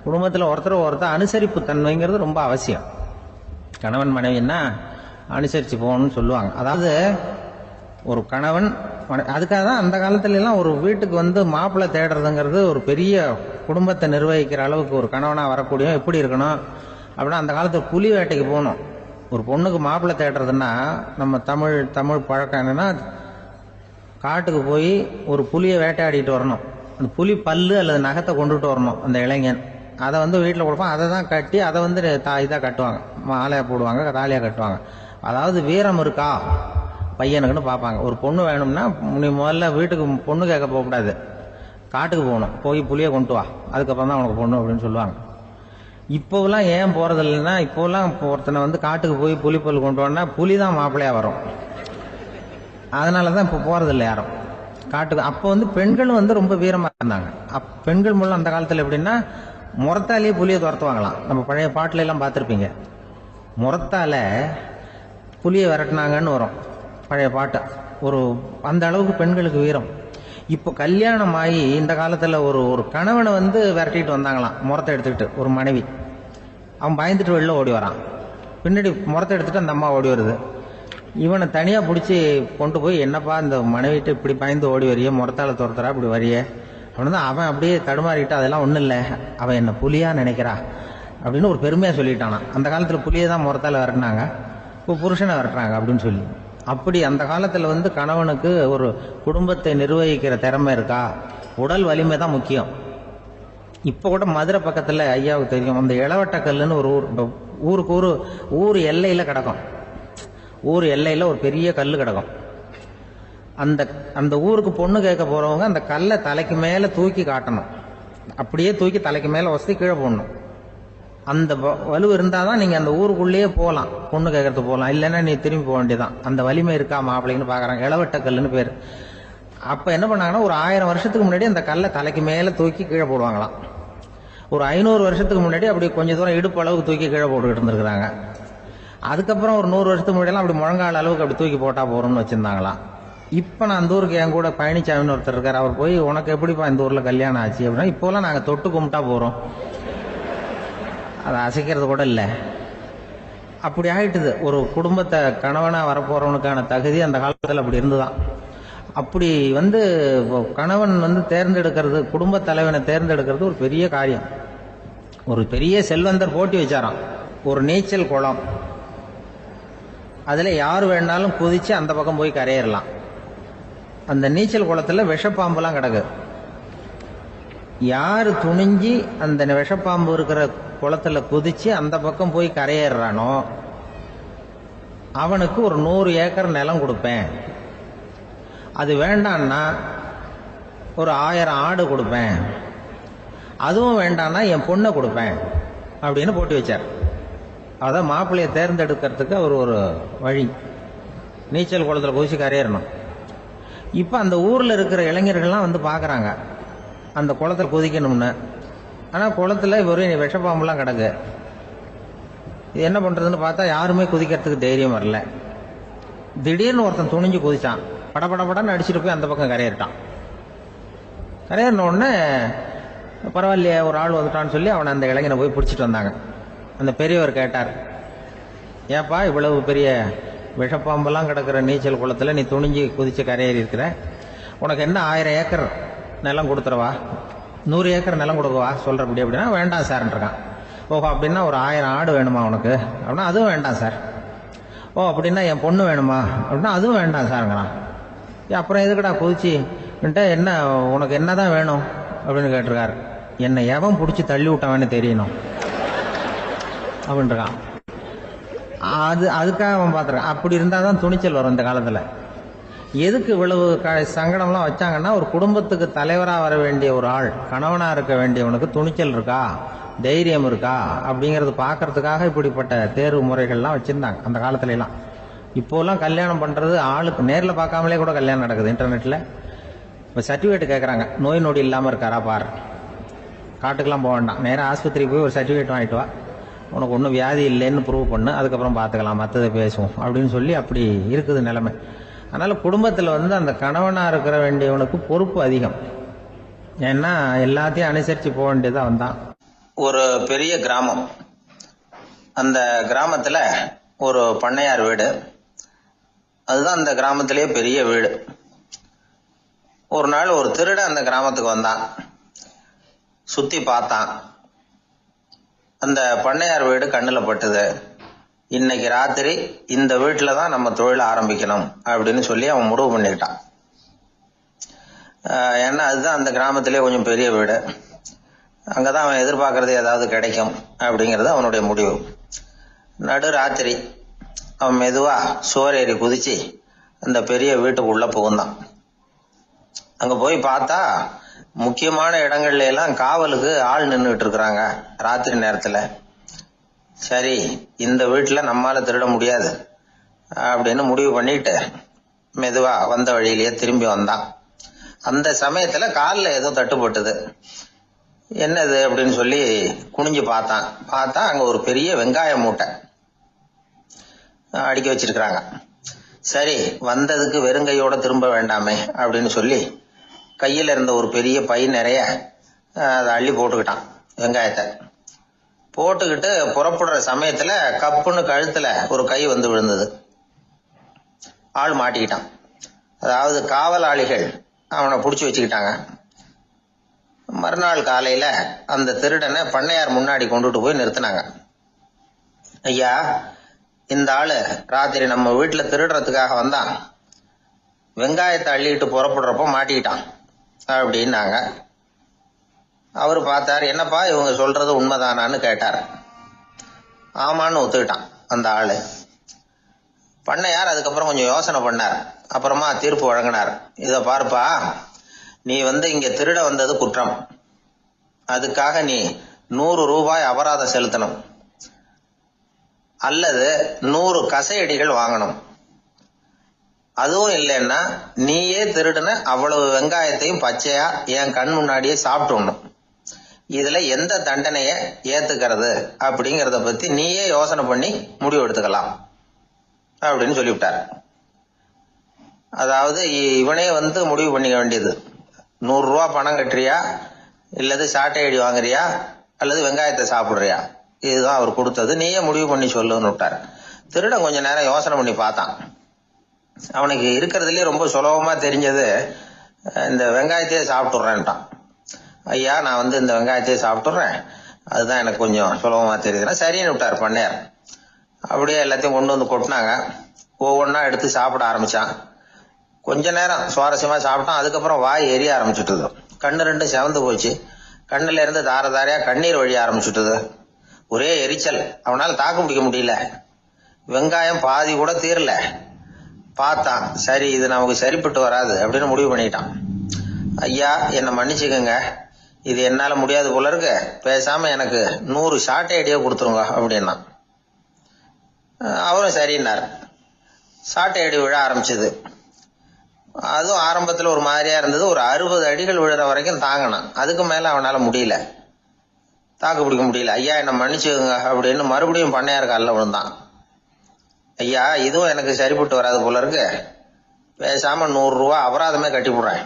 குடும்பத்தில் ஒருத்தர் அனுசரிப்பு தன்மைங்கிறது ரொம்ப அவசியம். கணவன் மனைவின்னா அனுசரித்து போகணும்னு சொல்லுவாங்க. அதாவது ஒரு கணவன் அதுக்காக தான் அந்த காலத்துல எல்லாம் ஒரு வீட்டுக்கு வந்து மாப்பிள்ளை தேடுறதுங்கிறது ஒரு பெரிய குடும்பத்தை நிர்வகிக்கிற அளவுக்கு ஒரு கணவனாக வரக்கூடிய எப்படி இருக்கணும் அப்படின்னா, அந்த காலத்தில் புலி வேட்டைக்கு போகணும். ஒரு பொண்ணுக்கு மாப்பிள்ளை தேடுறதுன்னா நம்ம தமிழ் பழக்கம் என்னன்னா, காட்டுக்கு போய் ஒரு புலியை வேட்டையாடிட்டு வரணும். அந்த புலி பல்லு அல்லது நகத்தை கொண்டுட்டு வரணும் அந்த இளைஞன். அதை வந்து வீட்டில் கொடுப்பான். அதை தான் கட்டி அதை வந்து இதாக கட்டுவாங்க, மாலையாக போடுவாங்க, தாலியாக கட்டுவாங்க. அதாவது வீரம் இருக்கா பையனுக்குன்னு பார்ப்பாங்க. ஒரு பொண்ணு வேணும்னா நீ முதல்ல வீட்டுக்கு பொண்ணு கேட்க போகக்கூடாது, காட்டுக்கு போகணும். போய் புளியை கொண்டு வா, அதுக்கப்புறம் தான் உனக்கு பொண்ணு அப்படின்னு சொல்லுவாங்க. இப்போலாம் ஏன் போகிறது இல்லைன்னா, இப்போலாம் ஒருத்தனை வந்து காட்டுக்கு போய் புலிப்பல் கொண்டு வரனா புலி தான் மாப்பிள்ளையாக வரும். அதனால தான் இப்போ போகிறதில்ல யாரும் காட்டுக்கு. அப்போ வந்து பெண்களும் வந்து ரொம்ப வீரமாக இருந்தாங்க. பெண்கள் மூலம் அந்த காலத்தில் எப்படின்னா, முறத்தாலேயே புலியை துரத்துவாங்களாம். நம்ம பழைய பாட்டில எல்லாம் பார்த்துருப்பீங்க, முறத்தால புலியை விரட்டினாங்கன்னு வரும் பழைய பாட்டை. ஒரு அந்த அளவுக்கு பெண்களுக்கு வீரம். இப்போ கல்யாணம் ஆகி இந்த காலத்தில் ஒரு கணவனை வந்து விரட்டிட்டு வந்தாங்களாம் முறத்தை எடுத்துக்கிட்டு. ஒரு மனைவி அவன் பயந்துட்டு வெளில ஓடி வரான், பின்னாடி முறத்தை எடுத்துட்டு அந்த அம்மா ஓடி வருது. இவனை தனியாக பிடிச்சி கொண்டு போய், என்னப்பா இந்த மனைவிட்டு இப்படி பயந்து ஓடி வரைய, முறத்தால துரத்துறா இப்படி வரைய அப்படின்னு தான் அவன் அப்படியே தடுமாறிட்டு, அதெல்லாம் ஒன்றும் இல்லை, அவன் என்ன புலியாக நினைக்கிறா அப்படின்னு ஒரு பெருமையாக சொல்லிட்டானான். அந்த காலத்தில் புலியை தான் முறத்தால விரட்டினாங்க, இப்போ புருஷனை விரட்டுறாங்க அப்படின்னு சொல்லி. அப்படி அந்த காலத்தில் வந்து கணவனுக்கு ஒரு குடும்பத்தை நிர்வகிக்கிற திறமை இருக்கா, உடல் வலிமை தான் முக்கியம். இப்போ கூட மதுரை பக்கத்தில் ஐயாவுக்கு தெரியும், அந்த இளவட்டக்கல்லுன்னு ஒரு ஊர் எல்லையில் கிடக்கும். ஊர் எல்லையில் ஒரு பெரிய கல் கிடக்கும். அந்த ஊருக்கு பொண்ணு கேட்க போகிறவங்க அந்த கல்லை தலைக்கு மேலே தூக்கி காட்டணும். அப்படியே தூக்கி தலைக்கு மேலே வசதி கீழே போடணும். அந்த வலு இருந்தால் தான் நீங்கள் அந்த ஊருக்குள்ளேயே போகலாம், பொண்ணு கேட்கறதுக்கு போகலாம். இல்லைன்னா நீ திரும்பி போக வேண்டியதான். அந்த வலிமை இருக்கா மாப்பிள்ளைன்னு பார்க்குறாங்க. இளவட்டக்கல்லுன்னு பேர். அப்போ என்ன பண்ணாங்கன்னா, ஒரு 1000 வருஷத்துக்கு முன்னாடி அந்த கல்லை தலைக்கு மேலே தூக்கி கீழே போடுவாங்களாம். ஒரு 500 வருஷத்துக்கு முன்னாடி அப்படி கொஞ்சம் தூரம் இடுப்பு அளவுக்கு தூக்கி கீழே போட்டுக்கிட்டு இருந்திருக்கிறாங்க. அதுக்கப்புறம் ஒரு 100 வருஷத்துக்கு முன்னாடியெல்லாம் அப்படி முழங்கால் அளவுக்கு அப்படி தூக்கி போட்டால் போகிறோம்னு வச்சுருந்தாங்களாம். இப்போ நான் அந்த ஊருக்கு என் கூட பழனிசாமின்னு ஒருத்தர் இருக்கார். அவர் போய், உனக்கு எப்படிப்பா இந்த ஊரில் கல்யாணம் ஆச்சு அப்படின்னா, இப்போலாம் நாங்கள் தொட்டு கும்பிட்டா போகிறோம், அதை அசைக்கிறது கூட இல்லை. அப்படி ஆகிட்டுது. ஒரு குடும்பத்தை கணவனாக வரப்போகிறவனுக்கான தகுதி அந்த காலத்தில் அப்படி இருந்துதான். அப்படி வந்து கணவன் வந்து தேர்ந்தெடுக்கிறது, குடும்ப தலைவனை தேர்ந்தெடுக்கிறது ஒரு பெரிய காரியம். ஒரு பெரிய செல்வந்தர் போட்டி வச்சாராம், ஒரு நீச்சல் குளம், அதில் யார் வேணாலும் குதித்து அந்த பக்கம் போய் கரையேறலாம். அந்த நீச்சல் குளத்தில் விஷப்பாம்புலாம் கிடக்கு. யார் துணிஞ்சி அந்த விஷப்பாம்பு இருக்கிற குளத்தில் குதித்து அந்த பக்கம் போய் கரையேறானோ அவனுக்கு ஒரு 100 ஏக்கர் நிலம் கொடுப்பேன். அது வேண்டான்னா ஒரு 1000 ஆடு கொடுப்பேன். அதுவும் வேண்டான்னா என் பொண்ணை கொடுப்பேன் அப்படின்னு போட்டி வச்சார். அதான் மாப்பிள்ளையை தேர்ந்தெடுக்கிறதுக்கு அவர் ஒரு வழி, நீச்சல் குளத்தில் குதிச்சு கரையேறணும். இப்போ அந்த ஊரில் இருக்கிற இளைஞர்கள்லாம் வந்து பார்க்குறாங்க அந்த குளத்தில் குதிக்கணும்னு. ஆனால் குளத்தில் ஒரு விஷப்பாம்புலாம் கிடக்கு. இது என்ன பண்ணுறதுன்னு பார்த்தா யாருமே குதிக்கிறதுக்கு தைரியம் வரல. திடீர்னு ஒருத்தன் துணிஞ்சு குதிச்சான், படபடன்னு அடிச்சுட்டு போய் அந்த பக்கம் கரையேறிட்டான். கரையேறின உடனே பரவாயில்லையே ஒரு ஆள் வந்துட்டான்னு சொல்லி அவனை அந்த இளைஞனை போய் பிடிச்சிட்டு வந்தாங்க. அந்த பெரியவர் கேட்டார், ஏப்பா இவ்வளவு பெரிய விஷப்பாம்பெல்லாம் கிடக்கிற நீச்சல் குளத்தில் நீ துணிஞ்சு குதிச்சு கரையேறி இருக்கிற, உனக்கு என்ன 1000 ஏக்கர் நிலம் கொடுத்துருவா, 100 ஏக்கர் நிலம் கொடுக்கவா சொல்கிறபடி அப்படின்னா, வேண்டாம் சார்ன்றான். ஓஹோ அப்படின்னா ஒரு 1000 ஆடு வேணுமா உனக்கு அப்படின்னா, அதுவும் வேண்டாம் சார். ஓ அப்படின்னா என் பொண்ணு வேணுமா அப்படின்னா, அதுவும் வேண்டாம் சாருங்கிறான். அப்புறம் எதுக்குடா குதிச்சு என்ன உனக்கு என்ன தான் வேணும் அப்படின்னு கேட்டிருக்காரு. என்னை எவன் பிடிச்சி தள்ளி விட்டவன்னு தெரியணும் அப்படின்றான். அதுக்காக அவன் பார்த்துருக்கான். அப்படி இருந்தால் தான் துணிச்சல் வரும் இந்த காலத்தில். எதுக்கு இவ்வளவு சங்கடம்லாம் வச்சாங்கன்னா, ஒரு குடும்பத்துக்கு தலைவராக வர வேண்டிய ஒரு ஆள், கணவனாக இருக்க வேண்டியவனுக்கு துணிச்சல் இருக்கா, தைரியம் இருக்கா அப்படிங்கிறது பார்க்கறதுக்காக இப்படிப்பட்ட தேர்வு முறைகள்லாம் வச்சுருந்தாங்க அந்த காலத்துலலாம். இப்போலாம் கல்யாணம் பண்ணுறது ஆளுக்கு நேரில் பார்க்காமலே கூட கல்யாணம் நடக்குது இன்டர்நெட்டில். இப்போ சர்டிஃபிகேட் கேட்குறாங்க, நோய் நொடி இல்லாமல் இருக்காரா பார், காட்டுக்கெலாம் போக வேண்டாம், நேராக ஆஸ்பத்திரிக்கு போய் ஒரு சர்டிஃபிகேட் வாங்கிட்டு வா, உனக்கு ஒன்றும் வியாதி இல்லைன்னு ப்ரூவ் பண்ணு, அதுக்கப்புறம் பார்த்துக்கலாம், மற்றதை பேசுவோம் அப்படின்னு சொல்லி அப்படி இருக்குது நிலைமை. அதனால் குடும்பத்தில் வந்து அந்த கணவனாக இருக்கிற வேண்டியவனுக்கு பொறுப்பு அதிகம். ஏன்னா எல்லாத்தையும் அனுசரித்து போக வேண்டியதாக வந்தான். ஒரு பெரிய கிராமம். அந்த கிராமத்துல ஒரு பண்ணையார் வீடு. அதுதான் அந்த கிராமத்திலேயே பெரிய வீடு. ஒரு நாள் ஒரு திருடன் அந்த கிராமத்துக்கு வந்தான். சுத்தி பார்த்தான். அந்த பண்ணையார் வீடு கண்ணுல பட்டுது. இன்னைக்கு ராத்திரி இந்த வீட்டுல தான் நம்ம தொழில் ஆரம்பிக்கணும் அப்படின்னு சொல்லி அவன் முடிவு பண்ணிக்கிட்டான். ஏன்னா அதுதான் அந்த கிராமத்திலே கொஞ்சம் பெரிய வீடு. அங்கதான் அவன் எதிர்பார்க்கறது ஏதாவது கிடைக்கும் அப்படிங்கறது அவனுடைய முடிவு. நடு ராத்திரி அவன் மெதுவா சுவரேறி குதிச்சு அந்த பெரிய வீட்டுக்குள்ள புகுந்தான். அங்க போய் பார்த்தா முக்கியமான இடங்கள்ல எல்லாம் காவலுக்கு ஆள் நின்றுட்டு இருக்கிறாங்க ராத்திரி நேரத்துல. சரி, இந்த வீட்டுல நம்மால திருட முடியாது அப்படின்னு முடிவு பண்ணிட்டு மெதுவா வந்த வழியிலேயே திரும்பி வந்தான். அந்த சமயத்துல காலில் ஏதோ தட்டுப்பட்டது. என்னது அப்படின்னு சொல்லி குனிஞ்சு பார்த்தா அங்க ஒரு பெரிய வெங்காய மூட்டை அடுக்கி வச்சிருக்கிறாங்க. சரி, வந்ததுக்கு வெறுங்கையோட திரும்ப வேண்டாமே அப்படின்னு சொல்லி கையில இருந்த ஒரு பெரிய பை நிறைய அதை அள்ளி போட்டுக்கிட்டான். வெங்காயத்தை போட்டுக்கிட்டு புறப்படுற சமயத்துல கப்புன்னு கழுத்துல ஒரு கை வந்து விழுந்தது. ஆள் மாட்டிக்கிட்டான். அதாவது காவலாளிகள் அவனை புடிச்சு வச்சுக்கிட்டாங்க. மறுநாள் காலையில அந்த திருடனை பண்ணையார் முன்னாடி கொண்டுட்டு போய் நிறுத்தினாங்க. ஐயா, இந்த ஆளு ராத்திரி நம்ம வீட்டுல திருடுறதுக்காக வந்தான். வெங்காயத்தை அள்ளிட்டு புறப்படுறப்ப மாட்டிக்கிட்டான் அப்படின்னாங்க. அவரு பார்த்தாரு. என்னப்பா இவங்க சொல்றது உண்மைதானான்னு கேட்டார். ஆமான்னு ஒத்துக்கிட்டான் அந்த ஆளு. பண்ணையார் அதுக்கப்புறம் கொஞ்சம் யோசனை பண்ணார். அப்புறமா தீர்ப்பு வழங்கினார். இத பாருப்பா, நீ இங்க திருட வந்தது குற்றம். அதுக்காக நீ 100 ரூபாய் அபராதம் செலுத்தணும், அல்லது 100 கசையடிகள் வாங்கணும். அதுவும் இல்லைன்னா நீயே திருடுன அவ்வளவு வெங்காயத்தையும் பச்சையா என் கண் முன்னாடியே சாப்பிட்டுணும். இதுல எந்த தண்டனைய ஏத்துக்கிறது அப்படிங்கறத பத்தி நீயே யோசனை பண்ணி முடிவு எடுத்துக்கலாம் அப்படின்னு சொல்லிவிட்டார். அதாவது இவனே முடிவு பண்ணிக்க வேண்டியது. 100 ரூபா பணம் கட்டுறியா, இல்லது சாட்டை அடி வாங்குறியா, அல்லது வெங்காயத்தை சாப்பிடுறியா, இதுதான் அவர் கொடுத்தது. நீயே முடிவு பண்ணி சொல்லுன்னு விட்டார். திருடன் கொஞ்ச நேரம் யோசனை பண்ணி பார்த்தான். அவனுக்கு இருக்கிறதுலயே ரொம்ப சுலபமா தெரிஞ்சது இந்த வெங்காயத்தையே சாப்பிட்டுறேன்ட்டான். ஐயா, நான் இந்த வெங்காயத்தையே சாப்பிட்டுறேன், அதுதான் எனக்கு கொஞ்சம் சுலபமா தெரியுதுன்னா சரின்னு விட்டார் பண்ணையார். அப்படியே எல்லாத்தையும் கொண்டு வந்து கொட்டினாங்க. ஒவ்வொன்னா எடுத்து சாப்பிட ஆரம்பிச்சான். கொஞ்ச நேரம் சுவாரஸ்யமா சாப்பிட்டான். அதுக்கப்புறம் வாய் எரிய ஆரம்பிச்சுட்டுது. கண்ணு ரெண்டும் செவந்து போச்சு. கண்ணுல இருந்து தார தாரையா கண்ணீர் வழிய ஆரம்பிச்சுட்டுது. ஒரே எரிச்சல். அவனால தாக்கு பிடிக்க முடியல. வெங்காயம் பாதி கூட தீரல. பார்த்தான், சரி இது நமக்கு சரிப்பட்டு வராது அப்படின்னு முடிவு பண்ணிட்டான். ஐயா, என்னை மன்னிச்சுக்கோங்க, இது என்னால முடியாது போல இருக்கு, பேசாம எனக்கு 100 சாட்டை அடியா கொடுத்துருங்க அப்படின்னா. அவரும் சரின்னார். சாட்டை அடி விழ ஆரம்பிச்சது. அதுவும் ஆரம்பத்துல ஒரு மாதிரியா இருந்தது. ஒரு 60 அடிகள் விழுற வரைக்கும் தாங்கினான். அதுக்கு மேல அவனால முடியல, தாக்கு பிடிக்க முடியல. ஐயா, என்னை மன்னிச்சுக்கோங்க அப்படின்னு மறுபடியும் பண்ணையார் காலில் விழுந்தான். ஐயா, இதுவும் எனக்கு சரிப்பட்டு வராது போல இருக்கு, பேசாம 100 ரூபா அபராதமே கட்டிவிடுறேன்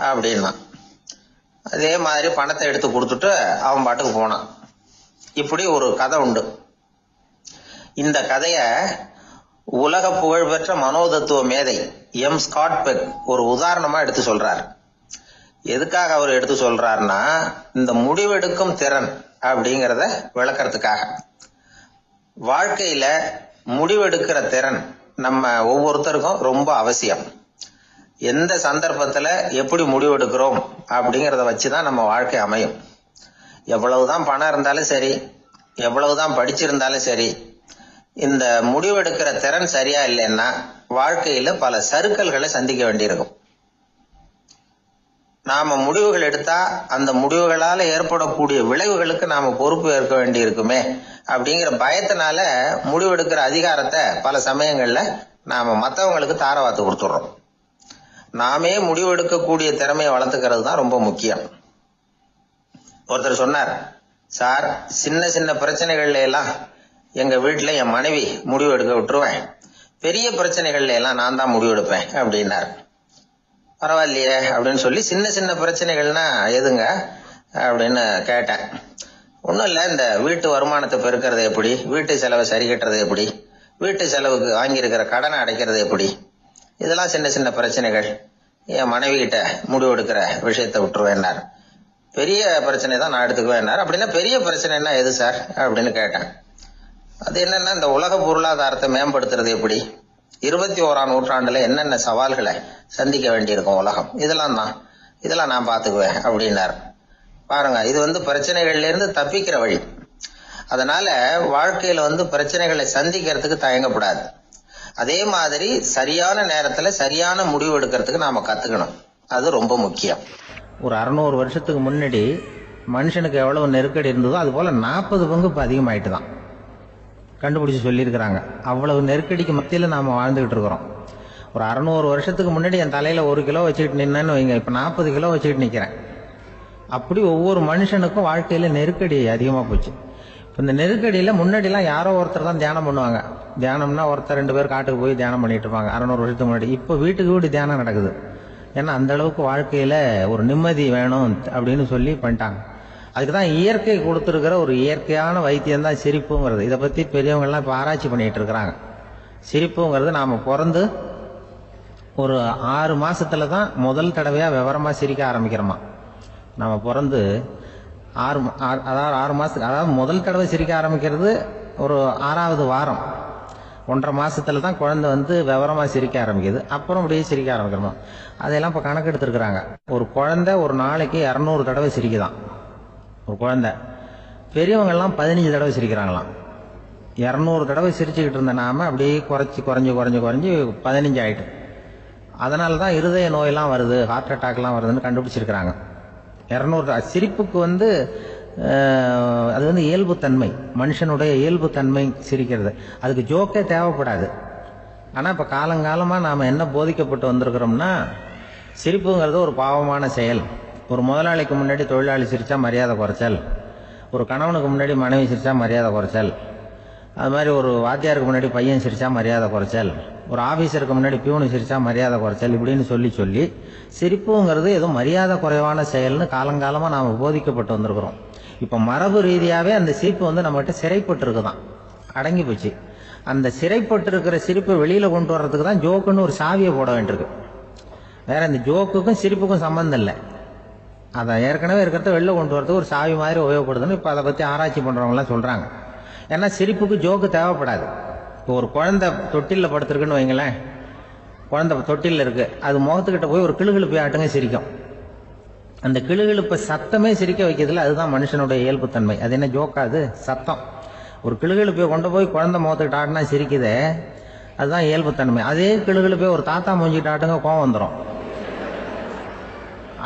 அப்படின்னா. அதே மாதிரி பணத்தை எடுத்து கொடுத்துட்டு அவன் பாட்டுக்கு போனான். இப்படி ஒரு கதை உண்டு. இந்த கதைய உலக புகழ்பெற்ற மனோதத்துவ மேதை எம் ஸ்காட் பெக் ஒரு உதாரணமா எடுத்து சொல்றார். எதுக்காக அவர் எடுத்து சொல்றாருன்னா, இந்த முடிவெடுக்கும் திறன் அப்படிங்கறத விளக்கறதுக்காக. வாழ்க்கையில முடிவெடுக்கிற திறன் நம்ம ஒவ்வொருத்தருக்கும் ரொம்ப அவசியம். எந்த சந்தர்ப்பத்துல எப்படி முடிவெடுக்கிறோம் அப்படிங்கறத வச்சுதான் நம்ம வாழ்க்கை அமையும். எவ்வளவுதான் பணம் இருந்தாலும் சரி, எவ்வளவுதான் படிச்சிருந்தாலும் சரி, இந்த முடிவெடுக்கிற திறன் சரியா இல்லைன்னா வாழ்க்கையில பல சறுக்கல்களை சந்திக்க வேண்டியிருக்கும். நாம முடிவுகள் எடுத்தா அந்த முடிவுகளால ஏற்படக்கூடிய விளைவுகளுக்கு நாம பொறுப்பு ஏற்க வேண்டி இருக்குமே அப்படிங்கிற பயத்தினால முடிவெடுக்கிற அதிகாரத்தை பல சமயங்கள்ல நாம மற்றவங்களுக்கு தாரவாத்து கொடுத்துடுறோம். நாமே முடிவெடுக்கக்கூடிய திறமையை வளர்த்துக்கிறது தான் ரொம்ப முக்கியம். ஒருத்தர் சொன்னார், சார், சின்ன சின்ன பிரச்சனைகள்ல எல்லாம் எங்க வீட்டுல என் மனைவி முடிவு எடுக்க விட்டுருவேன், பெரிய பிரச்சனைகள்ல எல்லாம் நான் தான் முடிவு எடுப்பேன் அப்படின்னார். பரவாயில்லையே அப்படின்னு சொல்லி, சின்ன சின்ன பிரச்சனைகள்னா எதுங்க அப்படின்னு கேட்டேன். ஒன்றும் இல்லை, இந்த வீட்டு வருமானத்தை பெருக்கிறது எப்படி, வீட்டு செலவை சரி கட்டுறது எப்படி, வீட்டு செலவுக்கு வாங்கியிருக்கிற கடனை அடைக்கிறது எப்படி, இதெல்லாம் சின்ன சின்ன பிரச்சனைகள். என் மனைவி கிட்ட முடிவு எடுக்கிற விஷயத்த விட்டுருவேன்னார். பெரிய பிரச்சனை தான் நான் எடுத்துக்குவேன்னார். அப்படின்னா பெரிய பிரச்சனைன்னா எது சார் அப்படின்னு கேட்டேன். அது என்னன்னா, இந்த உலக பொருளாதாரத்தை மேம்படுத்துறது எப்படி, 21ஆம் நூற்றாண்டுல என்னென்ன சவால்களை சந்திக்க வேண்டியிருக்கும் உலகம், இதெல்லாம் நான் பார்த்துக்குவேன் அப்படின்னார். பாருங்க, இது பிரச்சனைகள்ல இருந்து தப்பிக்கிற வழி. அதனால வாழ்க்கையில பிரச்சனைகளை சந்திக்கிறதுக்கு தயங்கப்படாது. அதே மாதிரி சரியான நேரத்துல சரியான முடிவு எடுக்கிறதுக்கு நாம கத்துக்கணும். அது ரொம்ப முக்கியம். ஒரு 600 வருஷத்துக்கு முன்னாடி மனுஷனுக்கு எவ்வளவு நெருக்கடி இருந்ததோ அது போல 40 பங்கு இப்ப அதிகமாயிட்டு தான் கண்டுபிடிச்சு சொல்லியிருக்கிறாங்க. அவ்வளவு நெருக்கடிக்கு மத்தியில நாம வாழ்ந்துகிட்டு இருக்கிறோம். ஒரு 600 வருஷத்துக்கு முன்னாடி என் தலையில 1 கிலோ வச்சுக்கிட்டு நின்னேன்னு வைங்க, இப்ப 40 கிலோ வச்சுக்கிட்டு நிக்கிறேன். அப்படி ஒவ்வொரு மனுஷனுக்கும் வாழ்க்கையில நெருக்கடி அதிகமா போச்சு. இந்த நெருக்கடியில முன்னாடிலாம் யாரோ ஒருத்தர் தான் தியானம் பண்ணுவாங்க. தியானம்னா ஒருத்தர் 2 பேர் காட்டுக்கு போய் தியானம் பண்ணிட்டு இருப்பாங்க 600 வருஷத்துக்கு முன்னாடி. இப்ப வீட்டுக்கு வீடு தியானம் நடக்குது. ஏன்னா அந்த அளவுக்கு வாழ்க்கையில ஒரு நிம்மதி வேணும் அப்படின்னு சொல்லி பண்ணிட்டாங்க. அதுக்குதான் இயற்கை கொடுத்துருக்கிற ஒரு இயற்கையான வைத்தியம் தான் சிரிப்புங்கிறது. இதை பத்தி பெரியவங்க எல்லாம் இப்ப ஆராய்ச்சி பண்ணிட்டு இருக்கிறாங்க. சிரிப்புங்கிறது நாம பிறந்து ஒரு 6 மாசத்துல தான் முதல் தடவையா விவரமா சிரிக்க ஆரம்பிக்கிறோமா. நாம பிறந்து 6 மாசத்துக்கு, அதாவது முதல் தடவை சிரிக்க ஆரம்பிக்கிறது ஒரு 6வது வாரம், 1.5 மாசத்துல தான் குழந்தை விவரமா சிரிக்க ஆரம்பிக்குது. அப்புறம் அப்படியே சிரிக்க ஆரம்பிக்கிறோம். அதெல்லாம் இப்ப கணக்கு எடுத்துருக்குறாங்க. ஒரு குழந்தை ஒரு நாளைக்கு 200 தடவை சிரிக்குதான் ஒரு குழந்தை. பெரியவங்க எல்லாம் 15 தடவை சிரிக்கிறாங்களாம். 200 தடவை சிரிச்சுக்கிட்டு இருந்த நாம அப்படியே குறைஞ்சு 15 ஆயிட்டு. அதனாலதான் இருதய நோயெல்லாம் வருது, ஹார்ட் அட்டாக்லாம் வருதுன்னு கண்டுபிடிச்சிருக்கிறாங்க. 200 சிரிப்புக்கு அது இயல்புத்தன்மை, மனுஷனுடைய இயல்புத்தன்மை சிரிக்கிறது. அதுக்கு ஜோக்கே தேவைப்படாது. ஆனா இப்ப காலங்காலமா நாம என்ன போதிக்கப்பட்டு வந்திருக்கிறோம்னா, சிரிப்புங்கிறது ஒரு பாவமான செயல். ஒரு முதலாளிக்கு முன்னாடி தொழிலாளி சிரிச்சா மரியாதை குறைச்சல், ஒரு கணவனுக்கு முன்னாடி மனைவி சிரிச்சா மரியாதை குறைச்சல், அது மாதிரி ஒரு வாத்தியாருக்கு முன்னாடி பையன் சிரிச்சா மரியாதை குறைச்சல், ஒரு ஆபீசருக்கு முன்னாடி பியூனு சிரிச்சா மரியாதை குறைச்சல், இப்படின்னு சொல்லி சிரிப்புங்கிறது ஏதோ மரியாதை குறைவான செயல்னு காலங்காலமா நாம போதிக்கப்பட்டு வந்திருக்கிறோம். இப்ப மரபு ரீதியாவே அந்த சிரிப்பு நம்மகிட்ட சிறைப்பட்டு இருக்குதான், அடங்கி போச்சு. அந்த சிறைப்பட்டு இருக்கிற சிரிப்பை வெளியில கொண்டு வர்றதுக்கு தான் ஜோக்குன்னு ஒரு சாவியை போட வேண்டியிருக்கு. வேற இந்த ஜோக்குக்கும் சிரிப்புக்கும் சம்பந்தம் இல்லை. அதை ஏற்கனவே இருக்கிறத வெளில கொண்டு வரதுக்கு ஒரு சாவி மாதிரி உபயோகப்படுதுன்னு இப்ப அதை பத்தி ஆராய்ச்சி பண்றவங்க எல்லாம் சொல்றாங்க. ஏன்னா சிரிப்புக்கு ஜோக்கு தேவைப்படாது. இப்போ ஒரு குழந்தை தொட்டில படுத்திருக்குன்னு வைங்களேன், குழந்தை தொட்டில இருக்கு, அது முகத்துக்கிட்ட போய் ஒரு கிளுகிழுப்பை ஆட்டுங்க சிரிக்கும். அந்த கிளுகிழுப்பை சத்தமே சிரிக்க வைக்கிறதுல அதுதான் மனுஷனுடைய இயல்புத்தன்மை. அது என்ன ஜோக்காது? சத்தம். ஒரு கிளுகிழுப்பையை கொண்டு போய் குழந்தை முகத்துக்கிட்ட ஆட்டினா சிரிக்குதே, அதுதான் இயல்புத்தன்மை. அதே கிளுகிழுப்பையை ஒரு தாத்தா மூஞ்சிக்கிட்ட ஆட்டுங்க, கோவம் வந்துடும்,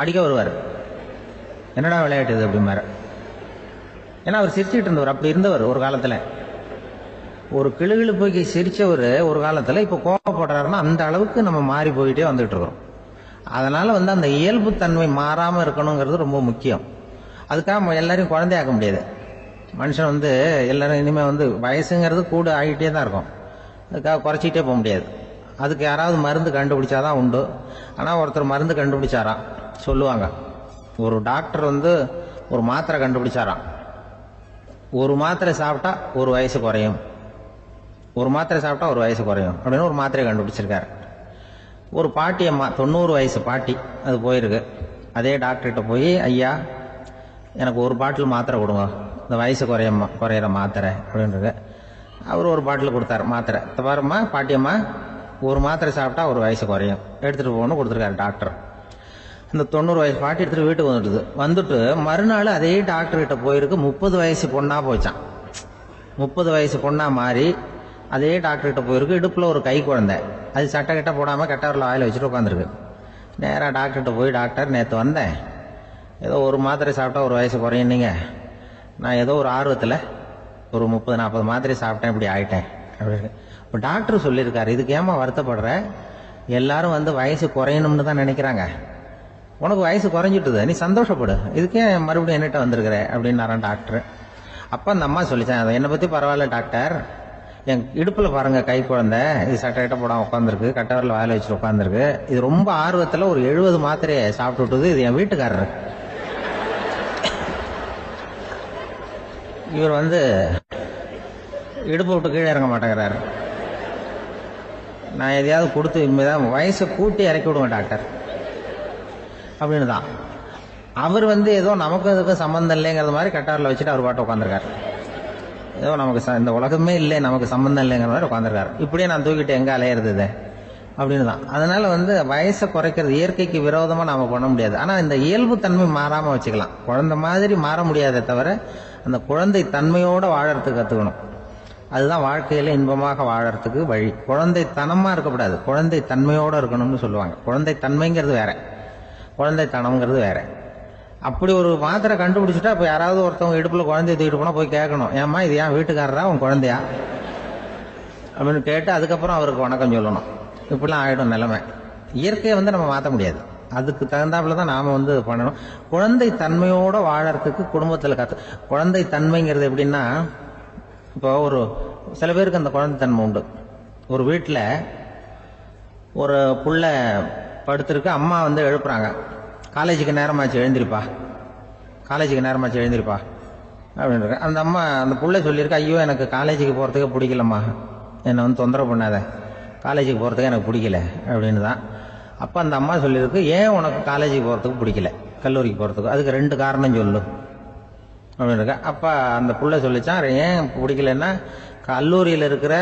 அடிக்க வருவார். என்னடா விளையாட்டு இது அப்படிமாரு. ஏன்னா அவர் சிரிச்சுட்டு இருந்தவர், அப்படி இருந்தவர் ஒரு காலத்துல. ஒரு கிளுகிழுப்பைக்கு சிரிச்சவர் ஒரு காலத்துல இப்ப கோவப்படுறாருன்னா அந்த அளவுக்கு நம்ம மாறி போயிட்டே வந்துட்டு இருக்கிறோம். அதனால அந்த இயல்பு தன்மை மாறாம இருக்கணுங்கிறது ரொம்ப முக்கியம். அதுக்காக எல்லாரையும் குழந்தையாக்க முடியாது. மனுஷன் எல்லாரும் இனிமே வயசுங்கிறது கூட ஆகிட்டே தான் இருக்கும். அதுக்காக குறைச்சிக்கிட்டே போக முடியாது. அதுக்கு யாராவது மருந்து கண்டுபிடிச்சாதான் உண்டு. ஆனா ஒருத்தர் மருந்து கண்டுபிடிச்சாராம், சொல்லுவாங்க. ஒரு டாக்டர் ஒரு மாத்திரை கண்டுபிடிச்சாராம். ஒரு மாத்திரை சாப்பிட்டா ஒரு வயசு குறையும், ஒரு மாத்திரை சாப்பிட்டா ஒரு வயசு குறையும் அப்படின்னு ஒரு மாத்திரையை கண்டுபிடிச்சிருக்காரு. ஒரு பாட்டி அம்மா, 90 வயசு பாட்டி, அது போயிருக்கு. அதே டாக்டர்கிட்ட போய், ஐயா எனக்கு ஒரு பாட்டில் மாத்திரை கொடுங்க, இந்த வயசு குறையிற மாத்திரை அப்படின்றது. அவர் ஒரு பாட்டில் கொடுத்தாரு மாத்திரை. பாருமா பாட்டியம்மா, ஒரு மாத்திரை சாப்பிட்டா ஒரு வயசு குறையும், எடுத்துட்டு போகணும்னு கொடுத்துருக்காரு டாக்டர். இந்த 90 வயசு பாட்டி எடுத்துட்டு வீட்டுக்கு வந்துட்டு மறுநாள் அதே டாக்டர் கிட்ட போயிருக்கு. 30 வயசு பொண்ணா போச்சான். 30 வயசு பொண்ணா மாறி அதே டாக்டர் கிட்ட போயிருக்கு. இடுப்புல ஒரு கை குழந்தை, அது சட்டை கிட்ட போடாம கட்டவரில் வாயில வச்சுட்டு உட்காந்துருக்கு. நேராக டாக்டர்கிட்ட போய், டாக்டர் நேற்று வந்தேன், ஏதோ ஒரு மாத்திரை சாப்பிட்டா ஒரு வயசு குறையுன்னீங்க, நான் ஏதோ ஒரு ஆர்வத்தில் ஒரு 30-40 மாத்திரை சாப்பிட்டேன், இப்படி ஆயிட்டேன் அப்படின்னு. இப்போ டாக்டர் சொல்லியிருக்காரு, இதுக்கு ஏமா வருத்தப்படுற, எல்லாரும் வயசு குறையணும்னு தான் நினைக்கிறாங்க, உனக்கு வயசு குறைஞ்சிட்டுது, நீ சந்தோஷப்படு, இதுக்கே மறுபடியும் என்னட்ட வந்திருக்கிற அப்படின்னாரான் டாக்டர். அப்ப அந்த அம்மா சொல்லிச்சேன், என்னை பத்தி பரவாயில்ல டாக்டர், என் இடுப்புல பாருங்க கை குழந்தை, இது சட்டை கிட்ட போடாம உட்காந்துருக்கு, கட்டவரில் வாயில வச்சுட்டு உட்காந்துருக்கு, இது ரொம்ப ஆர்வத்துல ஒரு 70 மாத்திரையை சாப்பிட்டு விட்டுது, இது என் வீட்டுக்காரரு. இவர் வந்து இடுப்பு விட்டு கீழே இறங்க மாட்டேங்கிறாரு. நான் எதையாவது கொடுத்து இனிமேதான் வயசை கூட்டி இறக்கி விடுவேன் டாக்டர் அப்படின்னு தான். அவர் வந்து ஏதோ நமக்கு அதுக்கும் சம்மந்தம் இல்லைங்கிற மாதிரி கட்டாரில் வச்சுட்டு அவர் பாட்டு உட்காந்துருக்காரு. ஏதோ நமக்கு இந்த உலகமே இல்லை, நமக்கு சம்மந்தம் இல்லைங்கிற மாதிரி உட்காந்துருக்காரு. இப்படியே நான் தூக்கிட்டு எங்கே அலையிறது அப்படின்னு தான். அதனால வந்து வயசை குறைக்கிறது இயற்கைக்கு விரோதமாக நாம் பண்ண முடியாது. ஆனால் இந்த இயல்பு தன்மை மாறாமல் வச்சுக்கலாம். குழந்தை மாதிரி மாற முடியாதே தவிர அந்த குழந்தை தன்மையோடு வாழறதுக்கு கற்றுக்கணும். அதுதான் வாழ்க்கையில இன்பமாக வாழறதுக்கு வழி. குழந்தை தனமாக இருக்கக்கூடாது, குழந்தை தன்மையோடு இருக்கணும்னு சொல்லுவாங்க. குழந்தை தன்மைங்கிறது வேற, குழந்தை தனம்ங்கிறது வேற. அப்படி ஒரு மாத்திரை கண்டுபிடிச்சிட்டா இப்போ யாராவது ஒருத்தவங்க இடுப்பில் குழந்தைய தூக்கிட்டு போனால் போய் கேட்கணும், ஏம்மா இது ஏன் வீட்டுக்காரரா உன் குழந்தையா அப்படின்னு கேட்டு அதுக்கப்புறம் அவருக்கு வணக்கம் சொல்லணும். இப்படிலாம் ஆகிடும் நிலைமை. இயற்கையை வந்து நம்ம மாற்ற முடியாது, அதுக்கு தகுந்தாப்புல தான் நாம் வந்து பண்ணணும். குழந்தை தன்மையோடு வாழறதுக்கு குடும்பத்தில் குழந்தை தன்மைங்கிறது எப்படின்னா, இப்போ ஒரு சில பேருக்கு அந்த குழந்தை தன்மை உண்டு. ஒரு வீட்டில் ஒரு புள்ள படுத்திருக்கு, அம்மா வந்து எழுப்புறாங்க, காலேஜுக்கு நேரமாச்சு எழுந்திருப்பா, காலேஜுக்கு நேரமாச்சு எழுந்திருப்பா அப்படின்னு. அந்த அம்மா அந்த புள்ள சொல்லியிருக்கு, ஐயோ எனக்கு காலேஜுக்கு போகிறதுக்கு பிடிக்கலம்மா, என்னை வந்து தொந்தரவு பண்ணாத, காலேஜுக்கு போகிறதுக்கு எனக்கு பிடிக்கல அப்படின்னு தான். அப்போ அந்த அம்மா சொல்லியிருக்கு, ஏன் உனக்கு காலேஜுக்கு போகிறதுக்கு பிடிக்கல, கல்லூரிக்கு போகிறதுக்கு, அதுக்கு 2 காரணம் சொல்லு அப்படின்னு இருக்கா. அப்போ அந்த புள்ள சொல்லிச்சான், ஏன் பிடிக்கலன்னா கல்லூரியில் இருக்கிற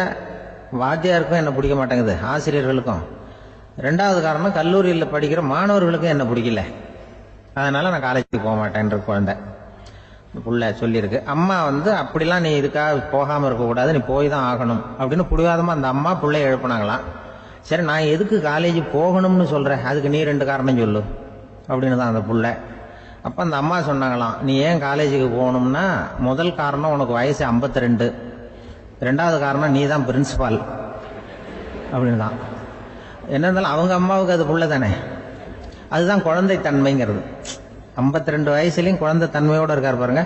வாத்தியாருக்கும் என்ன பிடிக்க மாட்டேங்குது, ஆசிரியர்களுக்கும். 2வது காரணம் கல்லூரியில் படிக்கிற மாணவர்களுக்கும் என்ன பிடிக்கல, அதனால நான் காலேஜுக்கு போக மாட்டேன்ற குழந்தை புள்ள சொல்லியிருக்கு. அம்மா வந்து அப்படிலாம் நீ இதுக்காக போகாமல் இருக்கக்கூடாது, நீ போய் தான் ஆகணும் அப்படின்னு பிடிவாதமாக அந்த அம்மா பிள்ளைய எழுப்பினாங்களாம். சரி நான் எதுக்கு காலேஜ் போகணும்னு சொல்கிறேன், அதுக்கு நீ 2 காரணம் சொல்லு அப்படின்னு தான் அந்த புள்ள. அப்போ அந்த அம்மா சொன்னாங்களாம், நீ ஏன் காலேஜுக்கு போகணும்னா முதல் காரணம் உனக்கு வயசு 52, 2வது காரணம் நீ தான் பிரின்சிபால் அப்படின்னு தான். என்ன இருந்தாலும் அவங்க அம்மாவுக்கு அது புள்ள தானே. அதுதான் குழந்தை தன்மைங்கிறது. 52 வயசுலையும் குழந்தை தன்மையோடு இருக்கார் பாருங்க,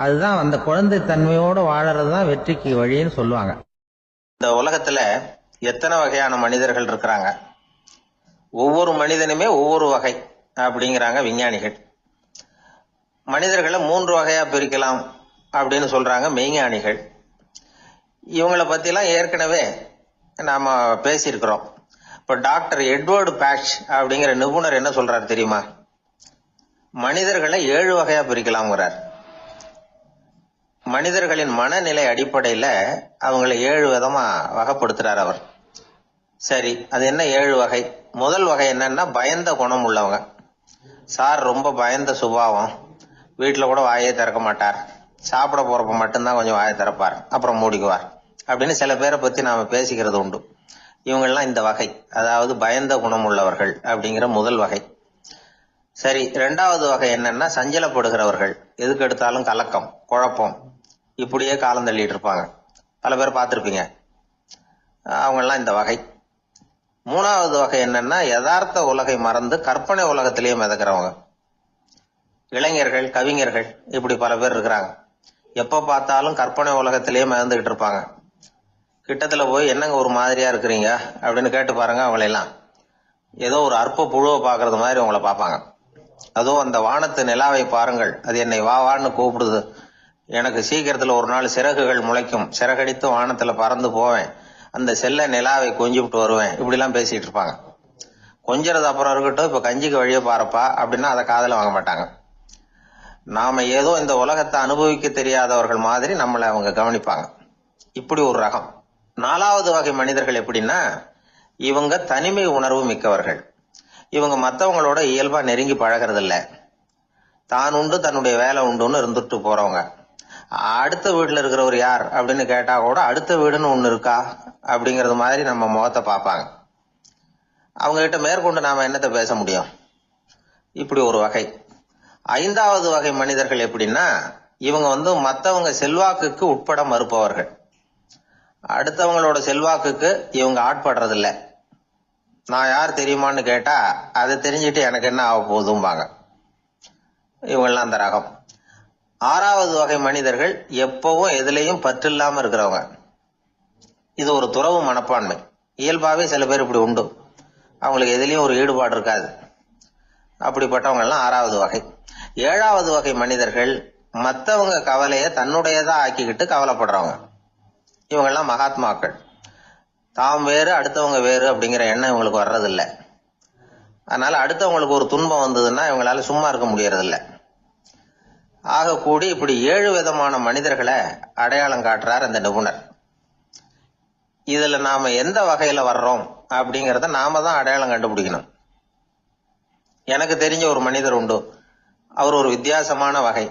அதுதான் அந்த குழந்தை தன்மையோடு வாழறது தான் வெற்றிக்கு வழின்னு சொல்லுவாங்க. இந்த உலகத்துல எத்தனை வகையான மனிதர்கள் இருக்கிறாங்க, ஒவ்வொரு மனிதனுமே ஒவ்வொரு வகை அப்படிங்கிறாங்க விஞ்ஞானிகள். மனிதர்களை 3 வகையா பிரிக்கலாம் அப்படின்னு சொல்றாங்க மெய்ஞானிகள். இவங்களை பத்திலாம் ஏற்கனவே நாம பேசியிருக்கிறோம். இப்ப டாக்டர் எட்வர்டு பேட்ச் அப்படிங்கிற நிபுணர் என்ன சொல்றாரு தெரியுமா, மனிதர்களை 7 வகையா பிரிக்கலாம்ங்கிறார். மனிதர்களின் மனநிலை அடிப்படையில அவங்களை 7 விதமா வகைப்படுத்துறார் அவர். சரி, அது என்ன 7 வகை? முதல் வகை என்னன்னா பயந்த குணம் உள்ளவங்க. சார் ரொம்ப பயந்த சுபாவம், வீட்டில் கூட வாயே திறக்க மாட்டார், சாப்பிட போறப்ப மட்டும்தான் கொஞ்சம் வாயை திறப்பார், அப்புறம் மூடிக்குவார் அப்படின்னு சில பேரை பத்தி நாம பேசிக்கிறது உண்டு. இவங்கெல்லாம் இந்த வகை, அதாவது பயந்த குணம் உள்ளவர்கள் அப்படிங்கிற முதல் வகை. சரி, 2வது வகை என்னன்னா சஞ்சலப்படுகிறவர்கள், எதுக்கு எடுத்தாலும் கலக்கம் குழப்பம், இப்படியே காலம் தள்ளிட்டு இருப்பாங்க, பல பேர் பார்த்திருப்பீங்க, அவங்கெல்லாம் இந்த வகை. 3வது வகை என்னன்னா யதார்த்த உலகை மறந்து கற்பனை உலகத்திலேயே மிதக்கிறவங்க, இளைஞர்கள் கவிஞர்கள், இப்படி பல பேர் இருக்கிறாங்க. எப்ப பார்த்தாலும் கற்பனை உலகத்திலேயே மிதந்துகிட்டு இருப்பாங்க. கிட்டத்துல போய் என்னங்க ஒரு மாதிரியா இருக்கிறீங்க அப்படின்னு கேட்டு பாருங்க, அவங்களெல்லாம் ஏதோ ஒரு அற்ப புழுவை பாக்குறது மாதிரி உங்களை பார்ப்பாங்க. அதுவும் அந்த வானத்து நிலாவை பாருங்கள், அது என்னை வா வான்னு கூப்பிடுது, எனக்கு சீக்கிரத்துல ஒரு நாள் சிறகுகள் முளைக்கும், சிறகடித்து வானத்துல பறந்து போவேன், அந்த செல்ல நிலாவை கொஞ்சிவிட்டு வருவேன், இப்படிலாம் பேசிட்டு இருப்பாங்க. கொஞ்சிறது அப்புறம் இருக்கட்டும், இப்ப கஞ்சிக்கு வழியே பாருப்பா அப்படின்னா அதை காதுல வாங்க மாட்டாங்க. நாம ஏதோ இந்த உலகத்தை அனுபவிக்க தெரியாதவர்கள் மாதிரி நம்மளை அவங்க கவனிப்பாங்க. இப்படி ஒரு ரகம். 4வது வகை மனிதர்கள் எப்படின்னா, இவங்க தனிமை உணர்வு மிக்கவர்கள். இவங்க மற்றவங்களோட இயல்பா நெருங்கி பழகிறது இல்ல, தான் உண்டு தன்னுடைய வேலை உண்டுன்னு இருந்துட்டு போறவங்க. அடுத்த வீட்டுல இருக்கிறவர் யார் அப்படின்னு கேட்டா கூட அடுத்த வீடுன்னு ஒண்ணு இருக்கா அப்படிங்கறது மாதிரி நம்ம முகத்தை பார்ப்பாங்க. அவங்க கிட்ட மேற்கொண்டு நாம என்னத்தை பேச முடியும்? இப்படி ஒரு வகை. 5வது வகை மனிதர்கள் எப்படின்னா, இவங்க மற்றவங்க செல்வாக்குக்கு உட்பட மறுப்பவர்கள். அடுத்தவங்களோட செல்வாக்குக்கு இவங்க ஆட்படுறதில்ல. நான் யார் தெரியுமான்னு கேட்டா அதை தெரிஞ்சுட்டு எனக்கு என்ன ஆக போகுதும்பாங்க. இவங்கெல்லாம் அந்த ரகம். 6வது வகை மனிதர்கள் எப்பவும் எதுலையும் பற்று இல்லாம இருக்கிறவங்க. இது ஒரு துறவு மனப்பான்மை. இயல்பாவே சில பேர் இப்படி உண்டு, அவங்களுக்கு எதுலயும் ஒரு ஈடுபாடு இருக்காது. அப்படிப்பட்டவங்க எல்லாம் 6வது வகை. 7வது வகை மனிதர்கள் மற்றவங்க கவலைய தன்னுடையதா ஆக்கிக்கிட்டு கவலைப்படுறவங்க. இவங்கெல்லாம் மகாத்மாக்கள். தாம் வேறு அடுத்தவங்க வேறு அப்படிங்கிற எண்ணம் இவங்களுக்கு வர்றதில்லை. அதனால அடுத்தவங்களுக்கு ஒரு துன்பம் வந்ததுன்னா இவங்களால சும்மா இருக்க முடியறதில்ல. ஆக கூடி இப்படி 7 விதமான மனிதர்களை அடையாளம் காட்டுறார் அந்த நிபுணர். இதுல நாம எந்த வகையில வர்றோம் அப்படிங்கறத நாம தான் அடையாளம் கண்டுபிடிக்கணும். எனக்கு தெரிஞ்ச ஒரு மனிதர் உண்டு. அவர் ஒரு வித்தியாசமான வகை.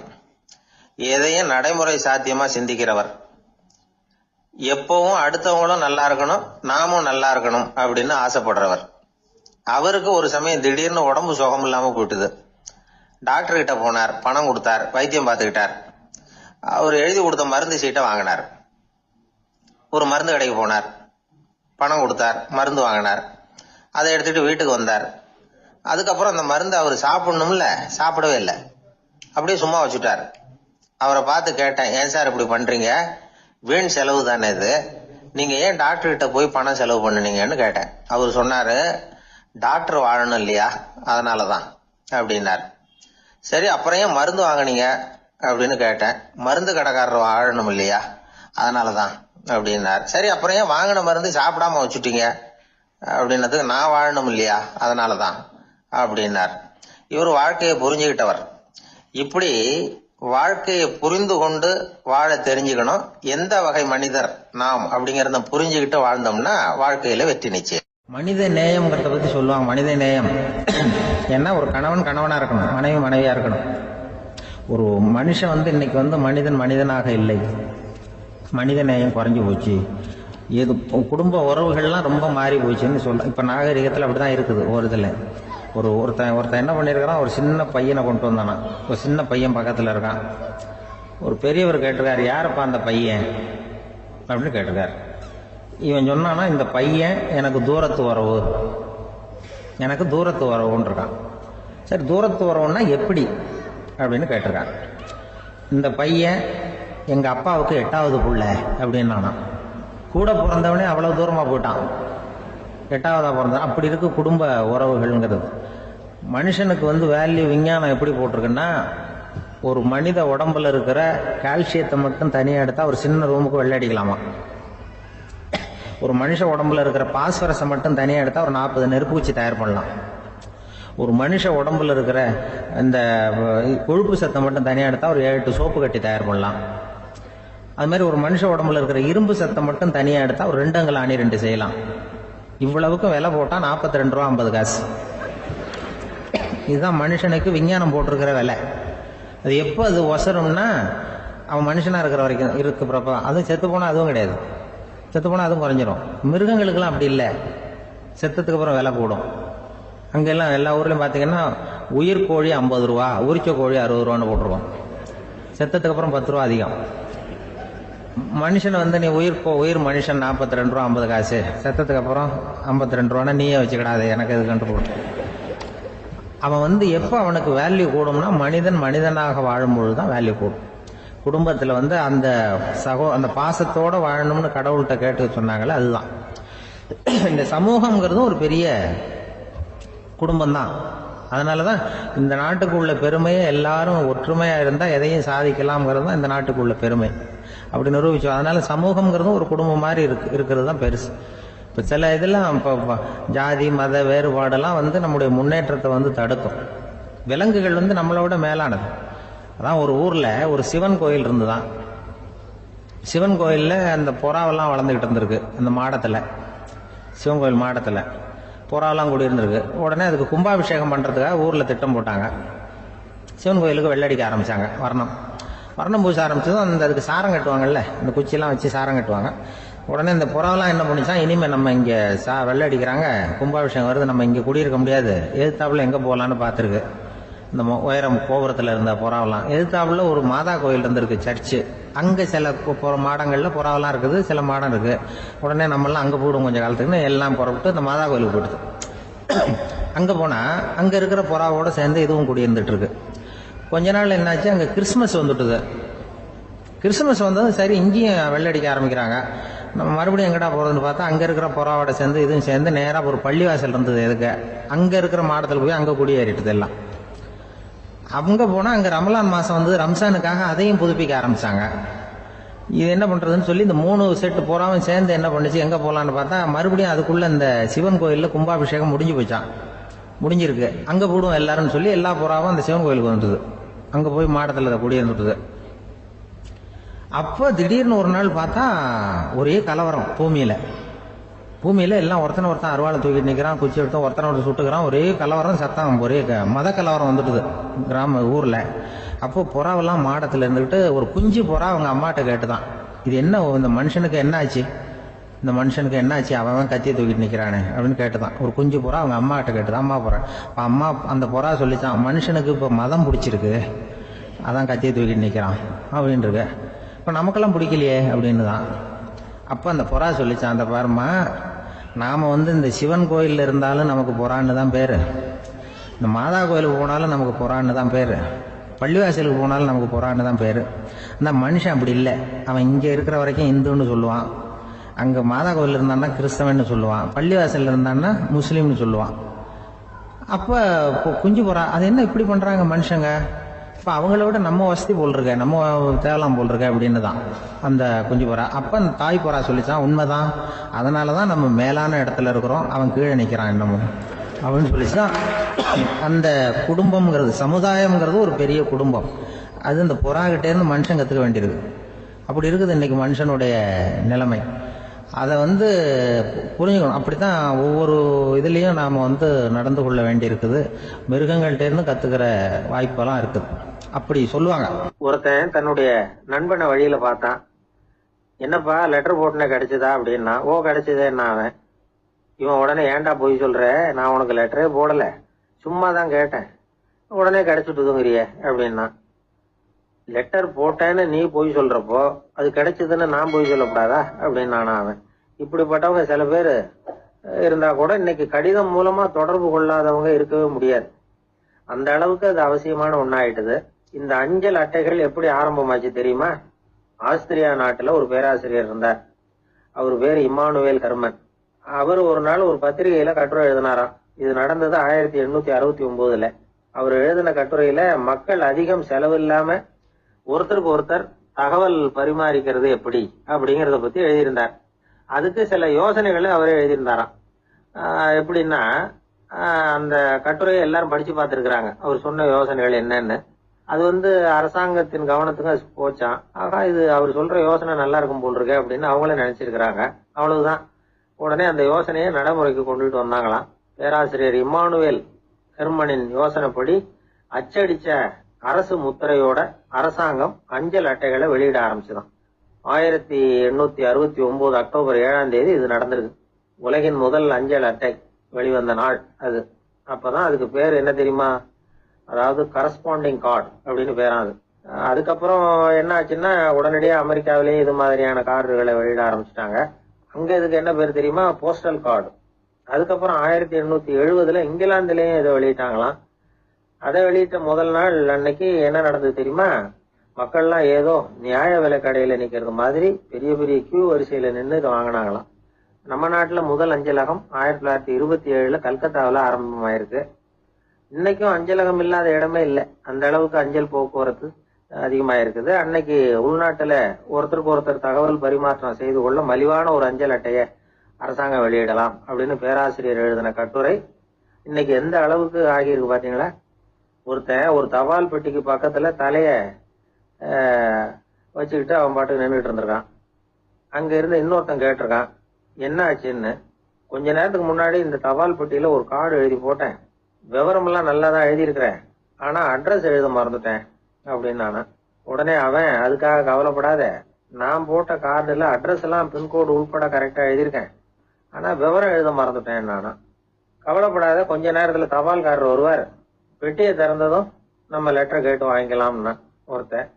எதையும் நடைமுறை சாத்தியமா சிந்திக்கிறவர். எப்பவும் அடுத்தவங்களும் நல்லா இருக்கணும், நாமும் நல்லா இருக்கணும் அப்படின்னு ஆசைப்படுறவர். அவருக்கு ஒரு சமயம் திடீர்னு உடம்பு சுகம் இல்லாம போயிட்டுது. டாக்டர் கிட்ட போனார், பணம் கொடுத்தார், வைத்தியம் பார்த்துக்கிட்டார். அவர் எழுதி கொடுத்த மருந்து சீட்டை வாங்கினார். ஒரு மருந்து கடைக்கு போனார், பணம் கொடுத்தார், மருந்து வாங்கினார். அதை எடுத்துட்டு வீட்டுக்கு வந்தார். அதுக்கப்புறம் அந்த மருந்து அவர் சாப்பிடணும்ல, சாப்பிடவே இல்லை, அப்படியே சும்மா வச்சுட்டார். அவரை பார்த்து கேட்டேன், ஏன் சார் இப்படி பண்றீங்க? வீண் செலவு தானே இது, நீங்க ஏன் டாக்டர் கிட்ட போய் பணம் செலவு பண்ணுனீங்கன்னு கேட்டேன். அவர் சொன்னாரு, டாக்டர் வாழணும் இல்லையா, அதனாலதான் அப்படின்னார். சரி, அப்புறம் ஏன் மருந்து வாங்கினீங்க அப்படின்னு கேட்டேன். மருந்து கடைக்காரர் வாழணும் இல்லையா, அதனாலதான் அப்படின்னார். சரி, அப்புறம் ஏன் வாங்கின மருந்து சாப்பிடாம வச்சுட்டீங்க அப்படின்னதுக்கு, நான் வாழணும் இல்லையா, அதனாலதான் அப்படின்னார். இவர் வாழ்க்கையை புரிஞ்சுக்கிட்டவர். இப்படி வாழ்க்கையை புரிந்து கொண்டு வாழ தெரிஞ்சுக்கணும். எந்த வகை மனிதர் நாம் அப்படிங்கறத புரிஞ்சுக்கிட்டு வாழ்ந்தோம்னா வாழ்க்கையில வெற்றி நிச்சயம். மனித நேயம்ங்கிறத பத்தி சொல்லுவாங்க. மனித நேயம் ஏன்னா ஒரு கணவன் கணவனா இருக்கணும், மனைவி மனைவியா இருக்கணும். ஒரு மனுஷன் இன்னைக்கு மனிதன் மனிதனாக இல்லை. மனித நேயம் குறைஞ்சு போச்சு. இது குடும்ப உறவுகள்லாம் ரொம்ப மாறி போச்சுன்னு சொல்ல. இப்ப நாகரிகத்துல அப்படிதான் இருக்குது. ஒரு இதுல ஒருத்தன் என்ன பண்ணிருக்கான், ஒரு சின்ன பையனை கொண்டு வந்தானா. ஒரு சின்ன பையன் பக்கத்துல இருக்கான். ஒரு பெரியவர் கேட்டிருக்காரு, யாரப்பா அந்த பையன் அப்படின்னு கேட்டிருக்காரு. இவன் சொன்னானா, இந்த பையன் எனக்கு தூரத்து உறவு, எனக்கு தூரத்து உறவுன்னு இருக்கான். சரி, தூரத்து உறவுன்னா எப்படி அப்படின்னு கேட்டிருக்கான். இந்த பையன் எங்க அப்பாவுக்கு 8வது புள்ள அப்படின்னு. கூட பிறந்தவனே அவ்வளவு தூரமா போயிட்டான், 8வதா பிறந்த. அப்படி இருக்கு குடும்ப உறவுகள்ங்கிறது. மனுஷனுக்கு வேல்யூ விஞ்ஞானம் எப்படி போட்டிருக்குன்னா, ஒரு மனித உடம்புல இருக்கிற கால்சியத்தை மட்டும் தனியா எடுத்தா ஒரு சின்ன ரூமுக்கு வெள்ளை அடிக்கலாமா. ஒரு மனுஷ உடம்புல இருக்கிற பாஸ்பரஸை மட்டும் தனியா எடுத்தா ஒரு 40 நெருப்பூச்சி தயார் பண்ணலாம். ஒரு மனுஷ உடம்புல இருக்கிற இந்த கொழுப்பு சத்தை மட்டும் தனியா எடுத்தா ஒரு 7-8 சோப்பு கட்டி தயார் பண்ணலாம். அது மாதிரி ஒரு மனுஷ உடம்புல இருக்கிற இரும்பு சத்தை மட்டும் தனியா எடுத்தா ஒரு 2 அங்குல ஆணி 2 செய்யலாம். இவ்வளவுக்கும் விலை போட்டா 42 ரூபா 50 காசு. இதுதான் மனுஷனுக்கு விஞ்ஞானம் போட்டிருக்கிற விலை. அது எப்போ அது ஒசரும்னா, அவன் மனுஷனா இருக்கிற வரைக்கும் இருக்கிறப்ப. அதுவும் செத்து போனா அதுவும் கிடையாது, செத்து போனா அதுவும் குறைஞ்சிரும். மிருகங்களுக்கெல்லாம் அப்படி இல்லை, செத்ததுக்கு அப்புறம் விலை கூடும். அங்கெல்லாம் எல்லா ஊர்லயும் பாத்தீங்கன்னா உயிர் கோழி 50 ரூபா, உரிச்ச கோழி 60 ரூபான்னு போட்டிருக்கோம். செத்ததுக்கு அப்புறம் 10 ரூபா அதிகம். மனுஷனை நீ உயிர் மனுஷன் 42 ரூபா 50 காசு, செத்ததுக்கு அப்புறம் 52 ரூபான்னா நீயே வச்சுக்கிடாது, எனக்கு இது கண்டு போட்டு. அவன் எப்ப அவனுக்கு வேல்யூ கூடும்னா, மனிதன் மனிதனாக வாழும்பொழுதுதான் வேல்யூ கூடும். குடும்பத்துல அந்த அந்த பாசத்தோட வாழணும்னு கடவுள்கிட்ட கேட்டு சொன்னாங்களே, அதுதான். இந்த சமூகம்ங்கிறதும் ஒரு பெரிய குடும்பம் தான். அதனாலதான் இந்த நாட்டுக்கு உள்ள பெருமையை எல்லாரும் ஒற்றுமையா இருந்தா எதையும் சாதிக்கலாம்ங்கிறது தான் இந்த நாட்டுக்கு உள்ள பெருமை. அப்படி நிரூபிச்சோம். அதனால சமூகம்ங்கிறதும் ஒரு குடும்பம் மாதிரி இருக்கிறது தான் பெருசு. இப்ப சில இதெல்லாம் இப்போ ஜாதி மத வேறுபாடெல்லாம் நம்முடைய முன்னேற்றத்தை தடுக்கும். விலங்குகள் நம்மளோட மேலானது. அதான் ஒரு ஊர்ல ஒரு சிவன் கோயில் இருந்துதான். சிவன் கோயில்ல அந்த புறாவெல்லாம் வளர்ந்துகிட்டு இருந்திருக்கு. அந்த மாடத்துல, சிவன் கோயில் மாடத்துல புறாவெல்லாம் கூடி இருந்திருக்கு. உடனே அதுக்கு கும்பாபிஷேகம் பண்றதுக்காக ஊர்ல திட்டம் போட்டாங்க. சிவன் கோயிலுக்கு வெள்ளடிக்க ஆரம்பிச்சாங்க. வர்ணம் பூச ஆரம்பிச்சதும் அதுக்கு சாரம் கட்டுவாங்கல்ல, இந்த குச்சியெல்லாம் வச்சு சாரம் கட்டுவாங்க. உடனே இந்த புறாவெல்லாம் என்ன பண்ணிச்சான், இனிமே நம்ம இங்க வெள்ளை அடிக்கிறாங்க, கும்பாபிஷேகம் வருது, நம்ம இங்க குடியிருக்க முடியாது, எதிர்த்தாப்புல எங்க போகலான்னு பார்த்துருக்கு. இந்த உயரம் கோபுரத்துல இருந்த புறாவெல்லாம் எதிர்த்தாப்புல ஒரு மாதா கோயில் இருந்திருக்கு, சர்ச்சு. அங்க சில மாடங்கள்ல புறாவெல்லாம் இருக்குது, சில மாடம் இருக்கு. உடனே நம்மெல்லாம் அங்க போயிடும் கொஞ்சம் காலத்துக்குன்னு எல்லாம் புறப்பட்டு இந்த மாதா கோயிலுக்கு போயிடுது. அங்க போனா அங்க இருக்கிற புறாவோட சேர்ந்து இதுவும் குடியிருந்துட்டு இருக்கு. கொஞ்ச நாள் என்னாச்சு, அங்க கிறிஸ்துமஸ் வந்துட்டுது. கிறிஸ்துமஸ் வந்ததும் சரி இங்கேயும் வெள்ளடிக்க ஆரம்பிக்கிறாங்க. நம்ம மறுபடியும் எங்கடா போறதுன்னு பார்த்தா அங்க இருக்கிற புறாவோட சேர்ந்து இதுவும் சேர்ந்து நேரா ஒரு பள்ளிவாசல் இருந்தது. எதுக்கு அங்க இருக்கிற மாடத்துல போய் அங்க குடியேறிட்டுது எல்லாம். அவங்க போனா அங்க ரமலான் மாசம் வந்து ரம்ஜானுக்காக அதையும் புதுப்பிக்க ஆரம்பிச்சாங்க. இது என்ன பண்றதுன்னு சொல்லி இந்த 3 செட்டு புறாவும் சேர்ந்து என்ன பண்ணுச்சு, எங்க போலான்னு பார்த்தா மறுபடியும் அதுக்குள்ள இந்த சிவன் கோயில்ல கும்பாபிஷேகம் முடிஞ்சு போச்சான். முடிஞ்சிருக்கு, அங்க போடுவோம் எல்லாரும் சொல்லி எல்லா புறாவும் அந்த சிவன் கோயிலுக்கு வந்துடுது. அங்க போய் மாடத்துல குடியிருந்துட்டுது. அப்போ திடீர்னு ஒரு நாள் பார்த்தா ஒரே கலவரம் பூமியில எல்லாம் ஒருத்தனை ஒருத்தன் அருவாளை தூக்கிட்டு நிற்கிறான், குச்சி எடுத்து ஒருத்தனை சுட்டுக்கிறான், ஒரே கலவரம், சத்தம், ஒரே மத கலவரம் வந்துட்டுது ஊர்ல. அப்போ புறாவெல்லாம் மாடத்துல இருந்துக்கிட்டு ஒரு குஞ்சு புறா அவங்க அம்மாட்ட கேட்டுதான், இது என்ன இந்த மனுஷனுக்கு என்ன ஆச்சு, இந்த மனுஷனுக்கு என்ன ஆச்சு, அவன் கத்தியை தூக்கிட்டு நிற்கிறானே அப்படின்னு கேட்டுதான். ஒரு குஞ்சு புறா அவங்க அம்மாட்ட கேட்டுதான். அம்மா புறா இப்போ அம்மா அந்த புறா சொல்லிச்சான், மனுஷனுக்கு இப்போ மதம் பிடிச்சிருக்கு, அதான் கத்தியை தூக்கிட்டு நிற்கிறான் அப்படின்ட்டு. இப்போ நமக்கெல்லாம் பிடிக்கலையே அப்படின்னு தான். அப்போ அந்த புறா சொல்லிச்சான், அந்த பாருமா, நாம் வந்து இந்த சிவன் கோயிலில் இருந்தாலும் நமக்கு புறான்னு தான் பேர், இந்த மாதா கோயிலுக்கு போனாலும் நமக்கு புறான்னு தான் பேர், பள்ளிவாசலுக்கு போனாலும் நமக்கு புறான்னு தான் பேர். அந்த மனுஷன் அப்படி இல்லை, அவன் இங்கே இருக்கிற வரைக்கும் இந்துன்னு சொல்லுவான், அங்கே மாதா கோயில் இருந்தான்னா கிறிஸ்தவன்னு சொல்லுவான், பள்ளிவாசலில் இருந்தான்னா முஸ்லீம்னு சொல்லுவான். அப்போ குஞ்சு புறா அது என்ன இப்படி பண்ணுறாங்க மனுஷங்க, இப்போ அவங்கள விட நம்ம வசதி போல் இருக்க, நம்ம தேவலாம் போல் இருக்க அப்படின்னு தான் அந்த குஞ்சு புறா. அப்போ அந்த தாய் புறா சொல்லிச்சான், உண்மைதான், அதனால தான் நம்ம மேலான இடத்துல இருக்கிறோம், அவன் கீழே நிற்கிறான் இன்னமும் அப்படின்னு சொல்லிச்சுதான். அந்த குடும்பம்ங்கிறது, சமுதாயம்ங்கிறது ஒரு பெரிய குடும்பம், அது இந்த புறாகிட்டேருந்து மனுஷன் கற்றுக்க வேண்டியிருக்கு. அப்படி இருக்குது இன்னைக்கு மனுஷனுடைய நிலைமை. அதை வந்து புரிஞ்சுக்கணும். அப்படித்தான் ஒவ்வொரு இதுலேயும் நாம் வந்து நடந்து கொள்ள வேண்டியிருக்குது. மிருகங்கள்டேருந்து கற்றுக்கிற வாய்ப்பெல்லாம் இருக்குது. அப்படி சொல்லுவாங்க. ஒருத்தன் தன்னுடைய நண்பனை வழியில பார்த்தான், என்னப்பா லெட்டர் போட்டுனே கிடைச்சதா அப்படின்னா, ஓ கிடைச்சதேன்னா அவன். இவன் உடனே, ஏன்டா போய் சொல்ற, நான் உனக்கு லெட்டரே போடல, சும்மா தான் கேட்டேன், உடனே கிடைச்சிட்டுதுங்கிறிய அப்படின்னா. லெட்டர் போட்டேன்னு நீ போய் சொல்றப்போ அது கிடைச்சதுன்னு நான் போய் சொல்லக்கூடாதா அப்படின்னு நானா அவன். இப்படிப்பட்டவங்க சில பேர் இருந்தா கூட இன்னைக்கு கடிதம் மூலமா தொடர்பு கொள்ளாதவங்க இருக்கவே முடியாது. அந்த அளவுக்கு அது அவசியமான ஒன்னாயிட்டுது. இந்த அஞ்சல் அட்டைகள் எப்படி ஆரம்பமாச்சு தெரியுமா? ஆஸ்திரியா நாட்டுல ஒரு பேராசிரியர் இருந்தார். அவர் பேர் இம்மானுவேல் கர்மன். அவர் ஒரு நாள் ஒரு பத்திரிகையில கட்டுரை எழுதினாராம். இது நடந்தது 1869. அவர் எழுதின கட்டுரையில மக்கள் அதிகம் செலவு இல்லாம ஒருத்தருக்கு ஒருத்தர் தகவல் பரிமாறிக்கிறது எப்படி அப்படிங்கறத பத்தி எழுதியிருந்தார். அதுக்கு சில யோசனைகளை அவரே எழுதியிருந்தாராம். எப்படின்னா, அந்த கட்டுரையை எல்லாரும் படிச்சு பார்த்திருக்கிறாங்க, அவர் சொன்ன யோசனைகள் என்னன்னு. அது வந்து அரசாங்கத்தின் கவனத்துக்கு அது போச்சான். ஆகா, இது அவர் சொல்ற யோசனை நல்லா இருக்கும் போல் இருக்கு அப்படின்னு அவங்களே நினைச்சிருக்கிறாங்க. அவ்வளவுதான். உடனே அந்த யோசனையை நடைமுறைக்கு கொண்டுட்டு வந்தாங்களாம். பேராசிரியர் இம்மானுவேல் ஹெர்மனின் யோசனைப்படி அச்சடிச்ச அரசு முத்திரையோட அரசாங்கம் அஞ்சல் அட்டைகளை வெளியிட ஆரம்பிச்சுதான். 1869 அக்டோபர் 7ஆம் தேதி இது நடந்திருக்கு. உலகின் முதல் அஞ்சல் அட்டை வெளிவந்த நாள் அது. அப்பதான் அதுக்கு பேர் என்ன தெரியுமா? அதாவது கரஸ்பாண்டிங் கார்டு அப்படின்னு பேராது. அதுக்கப்புறம் என்ன ஆச்சுன்னா, உடனடியா அமெரிக்காவிலேயே இது மாதிரியான கார்டுகளை வெளியிட ஆரம்பிச்சுட்டாங்க. அங்க இதுக்கு என்ன பேர் தெரியுமா? Postal card. அதுக்கப்புறம் 1870 இங்கிலாந்துலயும் இதை வெளியிட்டாங்களாம். அதை வெளியிட்ட முதல் நாள் அன்னைக்கு என்ன நடந்தது தெரியுமா? மக்கள்லாம் ஏதோ நியாய விலை கடையில நிக்கிறது மாதிரி பெரிய பெரிய கியூ வரிசையில நின்று இதை வாங்கினாங்களாம். நம்ம நாட்டுல முதல் அஞ்சலகம் 1927 கல்கத்தாவில் ஆரம்பமாயிருக்கு. இன்னைக்கும் அஞ்சலகம் இல்லாத இடமே இல்லை. அந்த அளவுக்கு அஞ்சல் போக்குவரத்து அதிகமாயிருக்குது. அன்னைக்கு உள்நாட்டுல ஒருத்தருக்கு ஒருத்தர் தகவல் பரிமாற்றம் செய்து கொள்ள மலிவான ஒரு அஞ்சல் அட்டையை அரசாங்கம் வெளியிடலாம் அப்படின்னு பேராசிரியர் எழுதின கட்டுரை இன்னைக்கு எந்த அளவுக்கு ஆகியிருக்கு பாத்தீங்களா? ஒருத்தன் ஒரு தபால் பெட்டிக்கு பக்கத்துல தலைய வச்சுக்கிட்டு அவன் பாட்டுக்கு நின்றுட்டு இருந்திருக்கான். அங்க இருந்து இன்னொருத்தன் கேட்டிருக்கான், என்ன ஆச்சுன்னு. கொஞ்ச நேரத்துக்கு முன்னாடி இந்த தபால் பெட்டியில ஒரு கார்டு எழுதி போட்டேன், விவரம் எல்லாம் நல்லா தான் எழுதியிருக்கிறேன், ஆனா அட்ரஸ் எழுத மறந்துட்டேன் அப்படின்னு நானா. உடனே அவன், அதுக்காக கவலைப்படாத, நான் போட்ட கார்டுல அட்ரஸ் எல்லாம் பின்கோடு உள்பட கரெக்டா எழுதியிருக்கேன், ஆனா விவரம் எழுத மறந்துட்டேன் நானா. கவலைப்படாத, கொஞ்ச நேரத்துல தபால்காரர் வருவார், பெட்டியை திறந்ததும் நம்ம லெட்டர் கேட்டு வாங்கிக்கலாம்னா ஒருத்தன்.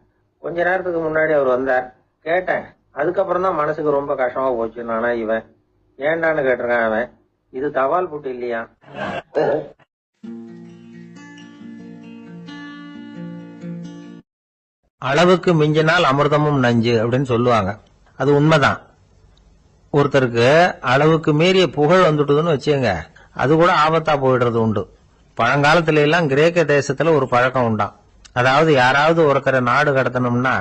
கொஞ்ச நேரத்துக்கு முன்னாடி அவர் வந்தார், கேட்டேன், அதுக்கப்புறம் தான் மனசுக்கு ரொம்ப கஷ்டமா போச்சு நானா. இவன் ஏண்டான்னு கேட்டிருக்கான். அவன், இது தபால் புட்டு இல்லையா? அளவுக்கு மிஞ்சினால் அமிர்தமும் நஞ்சு அப்படின்னு சொல்லுவாங்க. அது உண்மைதான். ஒருத்தருக்கு அளவுக்கு மீறிய புகழ் வந்துட்டுதுன்னு வச்சுங்க, அது கூட ஆபத்தா போயிடுறது உண்டு. பழங்காலத்துல எல்லாம் கிரேக்க தேசத்துல ஒரு பழக்கம் உண்டாம். அதாவது யாராவது ஒருத்தரை நாடு கடத்தணும்னா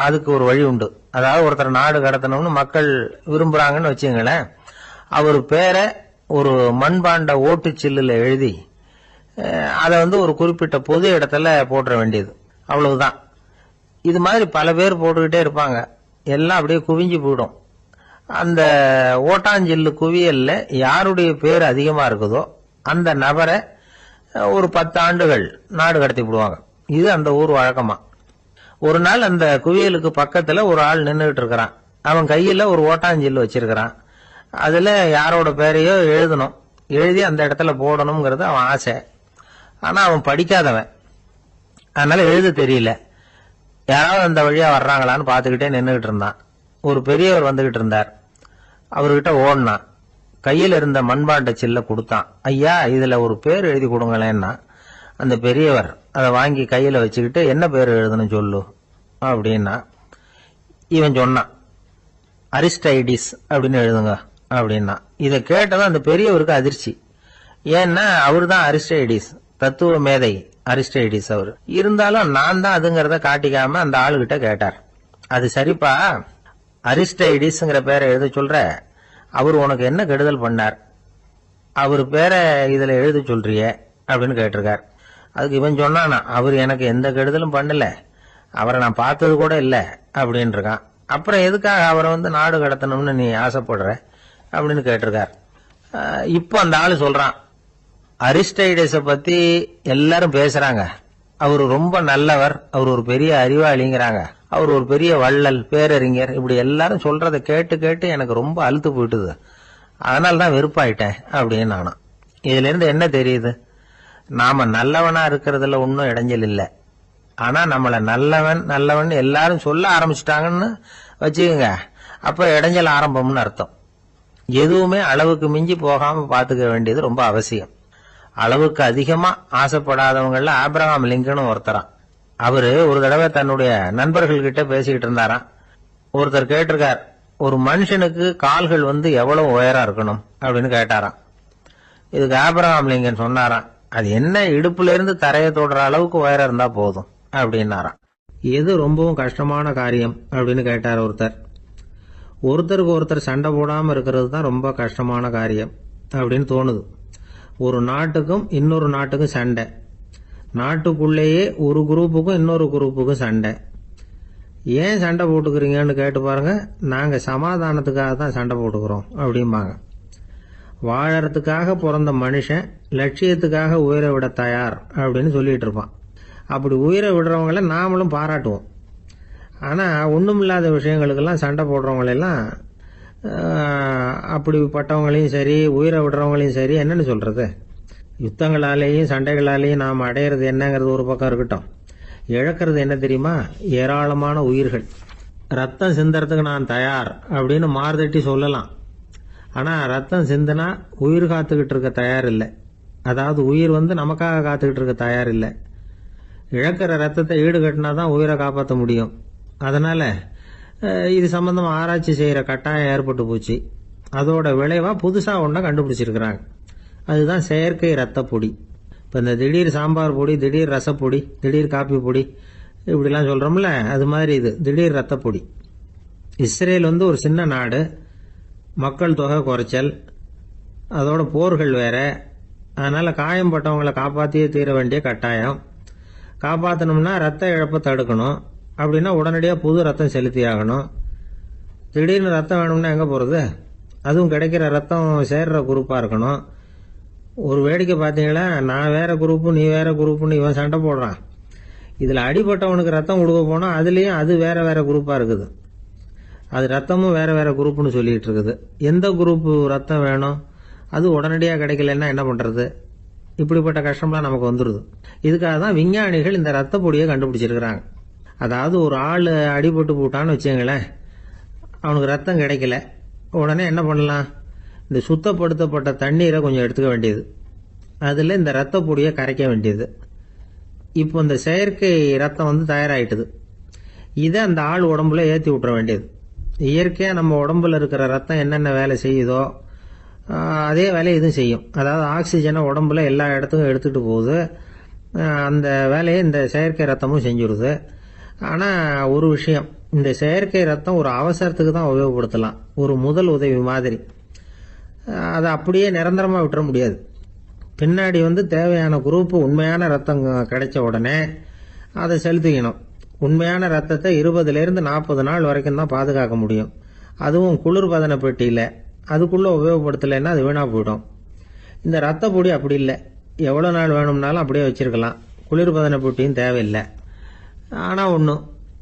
அதுக்கு ஒரு வழி உண்டு. அதாவது ஒருத்தர் நாடு கடத்தணும்னு மக்கள் விரும்புறாங்கன்னு வச்சுங்களேன், அவர் பேரை ஒரு மண்பாண்ட ஓட்டுச்சில்லுல எழுதி அதை ஒரு குறிப்பிட்ட பொது இடத்துல போட்டுற வேண்டியது, அவ்வளவுதான். இது மாதிரி பல பேர் போட்டுக்கிட்டே இருப்பாங்க, எல்லாம் அப்படியே குவிஞ்சு போயிடும். அந்த ஓட்டாஞ்சில்லு குவியல்ல யாருடைய பேர் அதிகமா இருக்குதோ அந்த நபரை ஒரு 10 ஆண்டுகள் நாடு கடத்தி விடுவாங்க. இது அந்த ஊர் வழக்கமா. ஒரு நாள் அந்த குவியலுக்கு பக்கத்துல ஒரு ஆள் நின்றுட்டு இருக்கிறான். அவன் கையில ஒரு ஓட்டாஞ்சில்லு வச்சிருக்கிறான். அதுல யாரோட பேரையோ எழுதணும், எழுதி அந்த இடத்துல போடணுங்கிறது அவன் ஆசை. ஆனா அவன் படிக்காதவன், அதனால எழுத தெரியல. யாராவது அந்த வழியா வர்றாங்களான்னு பாத்துக்கிட்டே நின்றுகிட்டு இருந்தான். ஒரு பெரியவர் வந்துகிட்டு இருந்தார். அவர்கிட்ட ஓடினான். கையில் இருந்த மண்பாண்ட சில்ல கொடுத்தான். ஐயா, இதுல ஒரு பேர் எழுதி கொடுங்களேன்னா அந்த பெரியவர் அதை வாங்கி கையில வச்சுக்கிட்டு, என்ன பேர் எழுதணும் சொல்லு அப்படின்னா இவன் சொன்னான், அரிஸ்டைடிஸ் அப்படின்னு எழுதுங்க அப்படின்னா. இதை கேட்டதும் அந்த பெரியவருக்கு அதிர்ச்சி. ஏன்னா அவரு தான் அரிஸ்டைடிஸ், தத்துவ மேதை அரிஸ்டைடிஸ் அவர். இருந்தாலும் நான் தான் அதுங்கிறத காட்டிக்காம அந்த ஆளுகிட்ட கேட்டார், அது சரிப்பா, அரிஸ்டைடிஸ்ங்கிற பேரை எழுத சொல்ற, அவர் உனக்கு என்ன கெடுதல் பண்ணார், அவர் பேரை இதுல எழுத சொல்றிய அப்படின்னு கேட்டிருக்கார். அதுக்கு இவன் சொன்னானா, அவர் எனக்கு எந்த கெடுதலும் பண்ணல, அவரை நான் பார்த்தது கூட இல்லை அப்படின்னு இருக்கான். அப்புறம் எதுக்காக அவரை நாடு கடத்தணும்னு நீ ஆசைப்படுற அப்படின்னு கேட்டிருக்கார். இப்போ அந்த ஆளு சொல்றான், அரிஸ்டைடஸ பத்தி எல்லாரும் பேசுறாங்க, அவர் ரொம்ப நல்லவர், அவர் ஒரு பெரிய அறிவாளிங்கிறாங்க, அவர் ஒரு பெரிய வள்ளல், பேரறிஞர், இப்படி எல்லாரும் சொல்றத கேட்டு கேட்டு எனக்கு ரொம்ப அழுத்து போயிட்டுது, அதனால்தான் வெறுப்பாயிட்டேன் அப்படின்னு நானும். இதுல இருந்து என்ன தெரியுது, நாம நல்லவனா இருக்கிறதுல ஒன்னும் இடைஞ்சல் இல்லை. ஆனா நம்மள நல்லவன் நல்லவன் எல்லாரும் சொல்ல ஆரம்பிச்சுட்டாங்கன்னு வச்சுக்கோங்க, அப்ப இடைஞ்சல் ஆரம்பம்னு அர்த்தம். எதுவுமே அளவுக்கு மிஞ்சி போகாம பாத்துக்க வேண்டியது ரொம்ப அவசியம். அளவுக்கு அதிகமா ஆசைப்படாதவங்கள ஆபிரகாம் லிங்கனும் ஒருத்தரான். அவரு ஒரு தடவை தன்னுடைய நண்பர்கள் கிட்ட பேசிக்கிட்டு இருந்தாராம். ஒருத்தர் கேட்டிருக்கார், ஒரு மனுஷனுக்கு கால்கள் எவ்வளவு உயரம் இருக்கணும் அப்படின்னு கேட்டாராம். இதுக்கு ஆபிரகாம் லிங்கன் சொன்னாராம், அது என்ன, இடுப்புல இருந்து தரையை தொடுற அளவுக்கு உயரம் இருந்தா போதும் அப்படின்னாராம். எது ரொம்பவும் கஷ்டமான காரியம் அப்படின்னு கேட்டார் ஒருத்தர். ஒருத்தருக்கு ஒருத்தர் சண்டை போடாம இருக்கிறது தான் ரொம்ப கஷ்டமான காரியம் அப்படின்னு தோணுது. ஒரு நாட்டுக்கும் இன்னொரு நாட்டுக்கும் சண்டை, நாட்டுக்குள்ளேயே ஒரு குரூப்புக்கும் இன்னொரு குரூப்புக்கும் சண்டை. ஏன் சண்டை போட்டுக்கிறீங்கன்னு கேட்டு பாருங்க, நாங்க சமாதானத்துக்காக தான் சண்டை போட்டுக்கிறோம் அப்படிம்பாங்க. வாழறதுக்காக பிறந்த மனுஷன் லட்சியத்துக்காக உயிரை விட தயார் அப்படின்னு சொல்லிட்டு இருப்பான். அப்படி உயிரை விடுறவங்கள நாமளும் பாராட்டுவோம். ஆனா ஒண்ணுமில்லாத விஷயங்களுக்கெல்லாம் சண்டை போடுறவங்களெல்லாம், அப்படிப்பட்டவங்களையும் சரி உயிரை விடுறவங்களையும் சரி என்னன்னு சொல்றது, யுத்தங்களாலேயும் சண்டைகளாலேயும் நாம் அடையிறது என்னங்கிறது ஒரு பக்கம் இருக்கட்டும், இழக்கிறது என்ன தெரியுமா, ஏராளமான உயிர்கள். ரத்தம் சிந்தறதுக்கு நான் தயார் அப்படின்னு மார்தட்டி சொல்லலாம், ஆனா ரத்தம் சிந்தினா உயிர் காத்துக்கிட்டு இருக்க தயார் இல்லை. அதாவது உயிர் நமக்காக காத்துக்கிட்டு இருக்க தயார் இல்லை. இழக்கிற ரத்தத்தை ஈடு கட்டினாதான் உயிரை காப்பாற்ற முடியும். அதனால இது சம்பந்தமா ஆராய்ச்சி செய்யற கட்டாயம் ஏற்பட்டு போச்சு. அதோட விளைவா புதுசா ஒன்றை கண்டுபிடிச்சிருக்கிறாங்க. அதுதான் செயற்கை ரத்த பொடி. இப்ப இந்த திடீர் சாம்பார் பொடி, திடீர் ரசப்பொடி, திடீர் காப்பி பொடி இப்படிலாம் சொல்றோம்ல, அது மாதிரி இது திடீர் ரத்த பொடி. இஸ்ரேல் ஒரு சின்ன நாடு, மக்கள் தொகை குறைச்சல், அதோட போர்கள் வேற. அதனால காயம்பட்டவங்களை காப்பாற்றியே தீர வேண்டிய கட்டாயம். காப்பாற்றணும்னா ரத்த இழப்பை தடுக்கணும். அப்படின்னா உடனடியாக புது ரத்தம் செலுத்தி ஆகணும். திடீர்னு ரத்தம் வேணும்னா எங்கே போகிறது? அதுவும் கிடைக்கிற ரத்தம் சேர்ற குரூப்பாக இருக்கணும். ஒரு வேடிக்கை பார்த்தீங்களா, நான் வேற குரூப்பு நீ வேற குரூப்புன்னு இவன் சண்டை போடுறான். இதில் அடிபட்டவனுக்கு ரத்தம் கொடுக்க போனால் அதுலேயும் அது வேற வேற குரூப்பாக இருக்குது. அது ரத்தமும் வேற வேற குரூப்புன்னு சொல்லிட்டு இருக்குது. எந்த குரூப்பு ரத்தம் வேணும், அது உடனடியாக கிடைக்கலன்னா என்ன பண்ணுறது? இப்படிப்பட்ட கஷ்டம்லாம் நமக்கு வந்துடுது. இதுக்காக தான் விஞ்ஞானிகள் இந்த ரத்த பொடியை கண்டுபிடிச்சிருக்கிறாங்க. அதாவது ஒரு ஆள் அடிபட்டு போட்டான்னு வச்சுங்களேன், அவனுக்கு ரத்தம் கிடைக்கல, உடனே என்ன பண்ணலாம், இந்த சுத்தப்படுத்தப்பட்ட தண்ணீரை கொஞ்சம் எடுத்துக்க வேண்டியது, அதில் இந்த ரத்த பொடியை கரைக்க வேண்டியது. இப்போ இந்த செயற்கை ரத்தம் தயாராகிட்டுது. இதை அந்த ஆள் உடம்புல ஏற்றி விட்டுற வேண்டியது. இயற்கையாக நம்ம உடம்புல இருக்கிற ரத்தம் என்னென்ன வேலை செய்யுதோ அதே வேலையை இதுவும் செய்யும். அதாவது ஆக்சிஜனை உடம்புல எல்லா இடத்துக்கும் எடுத்துகிட்டு போகுது. அந்த வேலையை இந்த செயற்கை ரத்தமும் செஞ்சுருது. ஆனால் ஒரு விஷயம், இந்த செயற்கை ரத்தம் ஒரு அவசரத்துக்கு தான் உபயோகப்படுத்தலாம், ஒரு முதல் உதவி மாதிரி. அதை அப்படியே நிரந்தரமாக விட்டுற முடியாது. பின்னாடி தேவையான குரூப்பு உண்மையான ரத்தம் கிடைச்ச உடனே அதை செலுத்திக்கணும். உண்மையான ரத்தத்தை 20லேருந்து 40 நாள் வரைக்கும் தான் பாதுகாக்க முடியும். அதுவும் குளிர்பதன பெட்டியில். அதுக்குள்ளே உபயோகப்படுத்தலைன்னா அது வீணாக போயிடும். இந்த ரத்த பொடி அப்படி இல்லை, எவ்வளோ நாள் வேணும்னாலும் அப்படியே வச்சுருக்கலாம். குளிர்பதன பெட்டியும் தேவையில்லை. ஆனால் ஒன்று,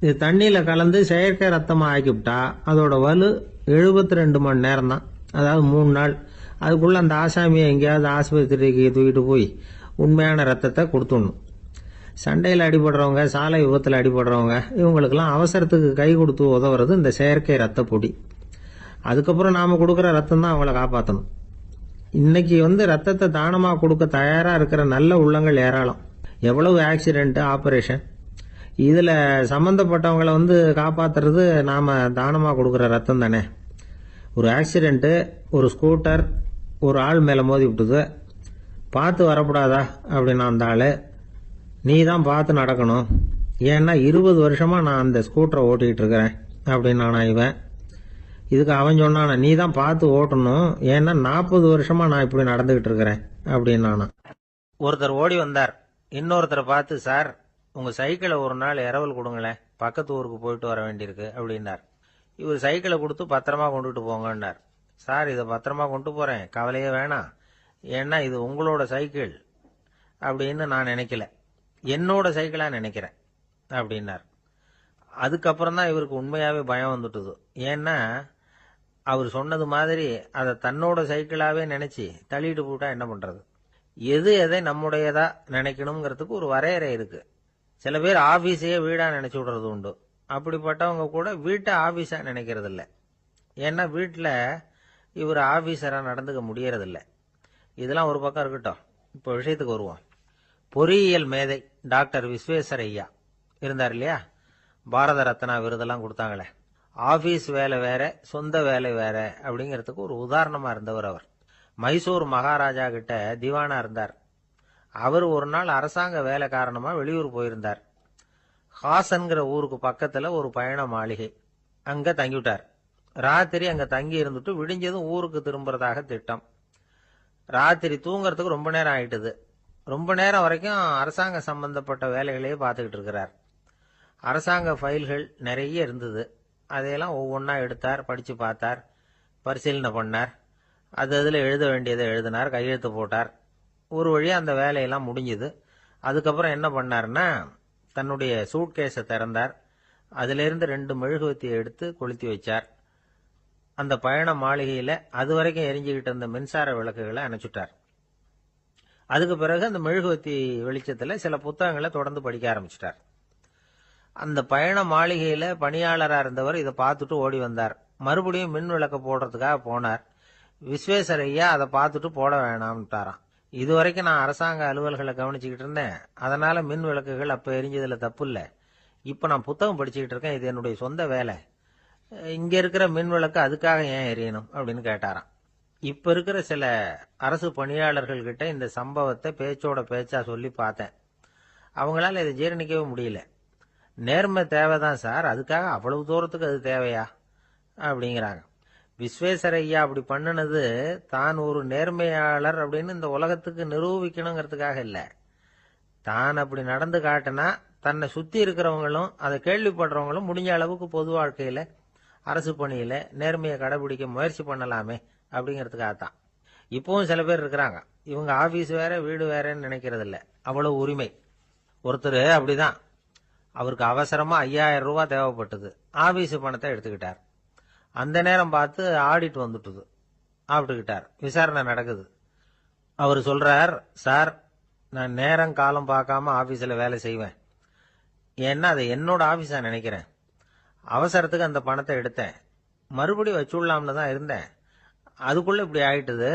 இது தண்ணியில் கலந்து செயற்கை ரத்தமாக ஆக்கிவிட்டா அதோட வலு 72 மணி நேரம் தான், அதாவது 3 நாள். அதுக்குள்ளே அந்த ஆசாமியை எங்கேயாவது ஆஸ்பத்திரிக்கு தூக்கிட்டு போய் உண்மையான ரத்தத்தை கொடுத்துடணும். சண்டையில் அடிபடுறவங்க, சாலை விபத்தில் அடிபடுறவங்க, இவங்களுக்கெல்லாம் அவசரத்துக்கு கை கொடுத்து உதவுறது இந்த செயற்கை ரத்த பொடி. அதுக்கப்புறம் நாம் கொடுக்குற ரத்தம் தான் அவங்கள காப்பாற்றணும். இன்னைக்கு ரத்தத்தை தானமாக கொடுக்க தயாராக இருக்கிற நல்ல உள்ளங்கள் ஏராளம். எவ்வளவு ஆக்சிடென்ட், ஆப்ரேஷன், இதில் சம்மந்தப்பட்டவங்களை காப்பாற்றுறது நாம் தானமாக கொடுக்குற ரத்தம் தானே. ஒரு ஆக்சிடென்ட்டு, ஒரு ஸ்கூட்டர் ஒரு ஆள் மேலே மோதி விட்டுது, பார்த்து வரக்கூடாதா அப்படின்னு அந்த ஆள், நீ தான் பார்த்து நடக்கணும், ஏன்னா 20 வருஷமாக நான் அந்த ஸ்கூட்டரை ஓட்டிகிட்டு இருக்கிறேன் அப்படின்னு நானா இவன். இதுக்கு அவன் சொன்னானா, நீ தான் பார்த்து ஓட்டணும், ஏன்னா 40 வருஷமாக நான் இப்படி நடந்துகிட்டு இருக்கிறேன் அப்படின்னு நானா. ஒருத்தர் ஓடி வந்தார், இன்னொருத்தரை பார்த்து, சார் உங்கள் சைக்கிளை ஒரு நாள் இரவல் கொடுங்களேன், பக்கத்து ஊருக்கு போயிட்டு வர வேண்டியிருக்கு அப்படின்னார். இவர் சைக்கிளை கொடுத்து பத்திரமா கொண்டுட்டு போங்கன்னார். சார் இதை பத்திரமா கொண்டு போகிறேன், கவலையே வேணாம், ஏன்னா இது உங்களோட சைக்கிள் அப்படின்னு நான் நினைக்கல, என்னோட சைக்கிளாக நினைக்கிறேன் அப்படின்னார். அதுக்கப்புறம் தான் இவருக்கு உண்மையாகவே பயம் வந்துட்டுது. ஏன்னா அவர் சொன்னது மாதிரி அதை தன்னோட சைக்கிளாகவே நினச்சி தள்ளிட்டு போட்டா என்ன பண்ணுறது. எது எதை நம்முடையதா நினைக்கணுங்கிறதுக்கு ஒரு வரையறை இருக்குது. சில பேர் ஆஃபீஸையே வீடாக நினச்சி விடுறது உண்டு. அப்படிப்பட்டவங்க கூட வீட்டை ஆஃபீஸாக நினைக்கிறது இல்லை. ஏன்னா வீட்டில் இவர் ஆஃபீஸராக நடந்துக்க முடியறதில்லை. இதெல்லாம் ஒரு பக்கம் இருக்கட்டும், இப்போ விஷயத்துக்கு வருவோம். பொறியியல் மேதை டாக்டர் விஸ்வேஸ்வரய்யா இருந்தார் இல்லையா, பாரத ரத்னா விருதெல்லாம் கொடுத்தாங்களே. ஆஃபீஸ் வேலை வேற, சொந்த வேலை வேற அப்படிங்கிறதுக்கு ஒரு உதாரணமாக இருந்தவர் அவர். மைசூர் மகாராஜா கிட்ட திவானா இருந்தார். அவர் ஒரு நாள் அரசாங்க வேலை காரணமாக வெளியூர் போயிருந்தார். ஹாசன்கிற ஊருக்கு பக்கத்தில் ஒரு பயண மாளிகை, அங்கே தங்கிவிட்டார். ராத்திரி அங்கே தங்கி இருந்துட்டு விடிஞ்சதும் ஊருக்கு திரும்புறதாக திட்டம். ராத்திரி தூங்குறதுக்கு ரொம்ப நேரம் ஆயிட்டுது. ரொம்ப நேரம் வரைக்கும் அரசாங்க சம்பந்தப்பட்ட வேலைகளையே பார்த்துக்கிட்டு இருக்கிறார். அரசாங்க ஃபைல்கள் நிறைய இருந்தது. அதையெல்லாம் ஒவ்வொன்றா எடுத்தார், படித்து பார்த்தார், பரிசீலனை பண்ணார். அதில் எழுத வேண்டியதை எழுதினார், கையெழுத்து போட்டார். ஒரு வழியாக அந்த வேலையெல்லாம் முடிஞ்சுது. அதுக்கப்புறம் என்ன பண்ணார்னா, தன்னுடைய சூட்கேஸை திறந்தார். அதிலிருந்து 2 மெழுகுவத்தியை எடுத்து கொளுத்தி வச்சார். அந்த பயண மாளிகையில் அது வரைக்கும் எரிஞ்சுக்கிட்டு இருந்த மின்சார விளக்குகளை அணைச்சுட்டார். அதுக்கு பிறகு அந்த மெழுகுவத்தி வெளிச்சத்தில் சில புத்தகங்களை தொடர்ந்து படிக்க ஆரம்பிச்சிட்டார். அந்த பயண மாளிகையில் பணியாளராக இருந்தவர் இதை பார்த்துட்டு ஓடி வந்தார். மறுபடியும் மின் விளக்க போடுறதுக்காக போனார். விஸ்வேஸ்வரய்யா அதை பார்த்துட்டு போட வேணாம்ட்டாராம். இது வரைக்கும் நான் அரசாங்க அலுவல்களை கவனிச்சுக்கிட்டு இருந்தேன், அதனால மின் விளக்குகள் அப்போ எரிஞ்சதில் தப்பு இல்லை. இப்போ நான் புத்தகம் படிச்சுக்கிட்டு இருக்கேன், இது என்னுடைய சொந்த வேலை, இங்கே இருக்கிற மின் விளக்கு அதுக்காக ஏன் எரியணும் அப்படின்னு கேட்டாராம். இப்போ இருக்கிற சில அரசு பணியாளர்கள்கிட்ட இந்த சம்பவத்தை பேச்சோட பேச்சா சொல்லி பார்த்தேன். அவங்களால இதை ஜீரணிக்கவே முடியல. நேர்மை தேவைதான் சார், அதுக்காக அவ்வளவு தூரத்துக்கு அது தேவையா அப்படிங்கிறாங்க. விஸ்வேஸ்வரய்யா அப்படி பண்ணினது தான் ஒரு நேர்மையாளர் அப்படின்னு இந்த உலகத்துக்கு நிரூபிக்கணுங்கிறதுக்காக இல்லை. தான் அப்படி நடந்து காட்டினா தன்னை சுற்றி இருக்கிறவங்களும் அதை கேள்விப்படுறவங்களும் முடிஞ்ச அளவுக்கு பொது வாழ்க்கையில், அரசு பணியில் நேர்மையை கடைபிடிக்க முயற்சி பண்ணலாமே அப்படிங்கிறதுக்காகத்தான். இப்பவும் சில பேர் இருக்கிறாங்க, இவங்க ஆஃபீஸ் வேற வீடு வேறன்னு நினைக்கிறது இல்லை, அவ்வளவு உரிமை. ஒருத்தர் அப்படிதான், அவருக்கு அவசரமாக 5000 ரூபா தேவைப்பட்டது. ஆஃபீஸு பணத்தை எடுத்துக்கிட்டார். அந்த நேரம் பார்த்து ஆடிட் வந்துட்டுது, ஆப்பிட்டுக்கிட்டார். விசாரணை நடக்குது. அவர் சொல்றார், சார் நான் நேரம் காலம் பார்க்காம ஆஃபீஸில் வேலை செய்வேன், ஏன்னா அதை என்னோட ஆஃபீஸாக நினைக்கிறேன். அவசரத்துக்கு அந்த பணத்தை எடுத்தேன், மறுபடியும் வச்சுடலாம்னு தான் இருந்தேன், அதுக்குள்ளே இப்படி ஆயிட்டுது.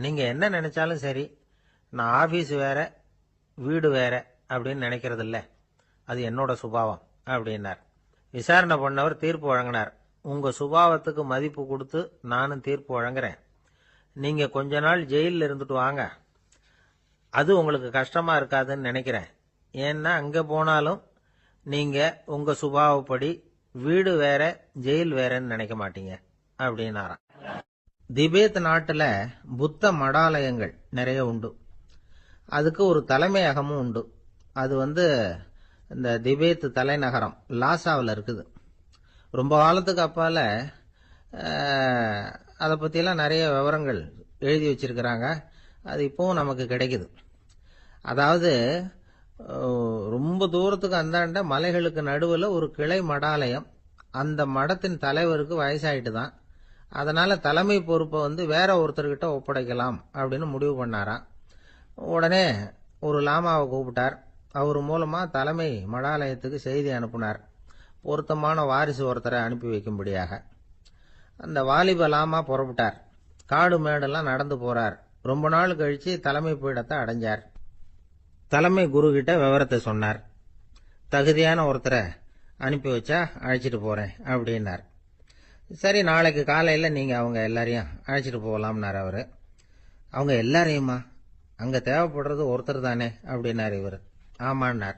நீங்கள் என்ன நினைச்சாலும் சரி, நான் ஆஃபீஸ் வேற வீடு வேற அப்படின்னு நினைக்கிறது இல்லை, அது என்னோட சுபாவம் அப்படின்னார். விசாரணை பண்ணவர் தீர்ப்பு வழங்கினார். உங்கள் சுபாவத்துக்கு மதிப்பு கொடுத்து நானும் தீர்ப்பு வழங்குறேன். நீங்க கொஞ்ச நாள் ஜெயிலில் இருந்துட்டு வாங்க, அது உங்களுக்கு கஷ்டமா இருக்காதுன்னு நினைக்கிறேன். ஏன்னா அங்க போனாலும் நீங்க உங்க சுபாவப்படி வீடு வேற ஜெயில் வேறன்னு நினைக்க மாட்டீங்க அப்படின்னாராம். திபேத் நாட்டுல புத்த மடாலயங்கள் நிறைய உண்டு. அதுக்கு ஒரு தலைமையகமும் உண்டு. அது இந்த திபேத் தலைநகரம் லாசாவில் இருக்குது. ரொம்ப காலத்துக்கு அப்பால அதை பற்றியெல்லாம் நிறைய விவரங்கள் எழுதி வச்சிருக்கிறாங்க. அது இப்போவும் நமக்கு கிடைக்குது. அதாவது ரொம்ப தூரத்துக்கு அந்தாண்ட மலைகளுக்கு நடுவில் ஒரு கிளை மடாலயம். அந்த மடத்தின் தலைவருக்கு வயசாயிட்டு தான். அதனால தலைமை பொறுப்பை வேற ஒருத்தர்கிட்ட ஒப்படைக்கலாம் அப்படின்னு முடிவு பண்ணாராம். உடனே ஒரு லாமாவை கூப்பிட்டார். அவர் மூலமா தலைமை மடாலயத்துக்கு செய்தி அனுப்புனார், பொருத்தமான வாரிசு ஒருத்தரை அனுப்பி வைக்கும்படியாக. அந்த வாலிப லாமா புறப்பட்டார். காடு மேடெல்லாம் நடந்து போறார். ரொம்ப நாள் கழிச்சு தலைமை பீடத்தை அடைஞ்சார். தலைமை குரு கிட்ட விவரத்தை சொன்னார். தகுதியான ஒருத்தரை அனுப்பி வச்சா அழைச்சிட்டு போறேன் அப்படின்னார். சரி, நாளைக்கு காலையில் நீங்க அவங்க எல்லாரையும் அழைச்சிட்டு போகலாம்னார் அவரு. அவங்க எல்லாரையுமா? அங்க தேவைப்படுறது ஒருத்தர் தானே அப்படின்னார் இவர். ஆமான்னார்.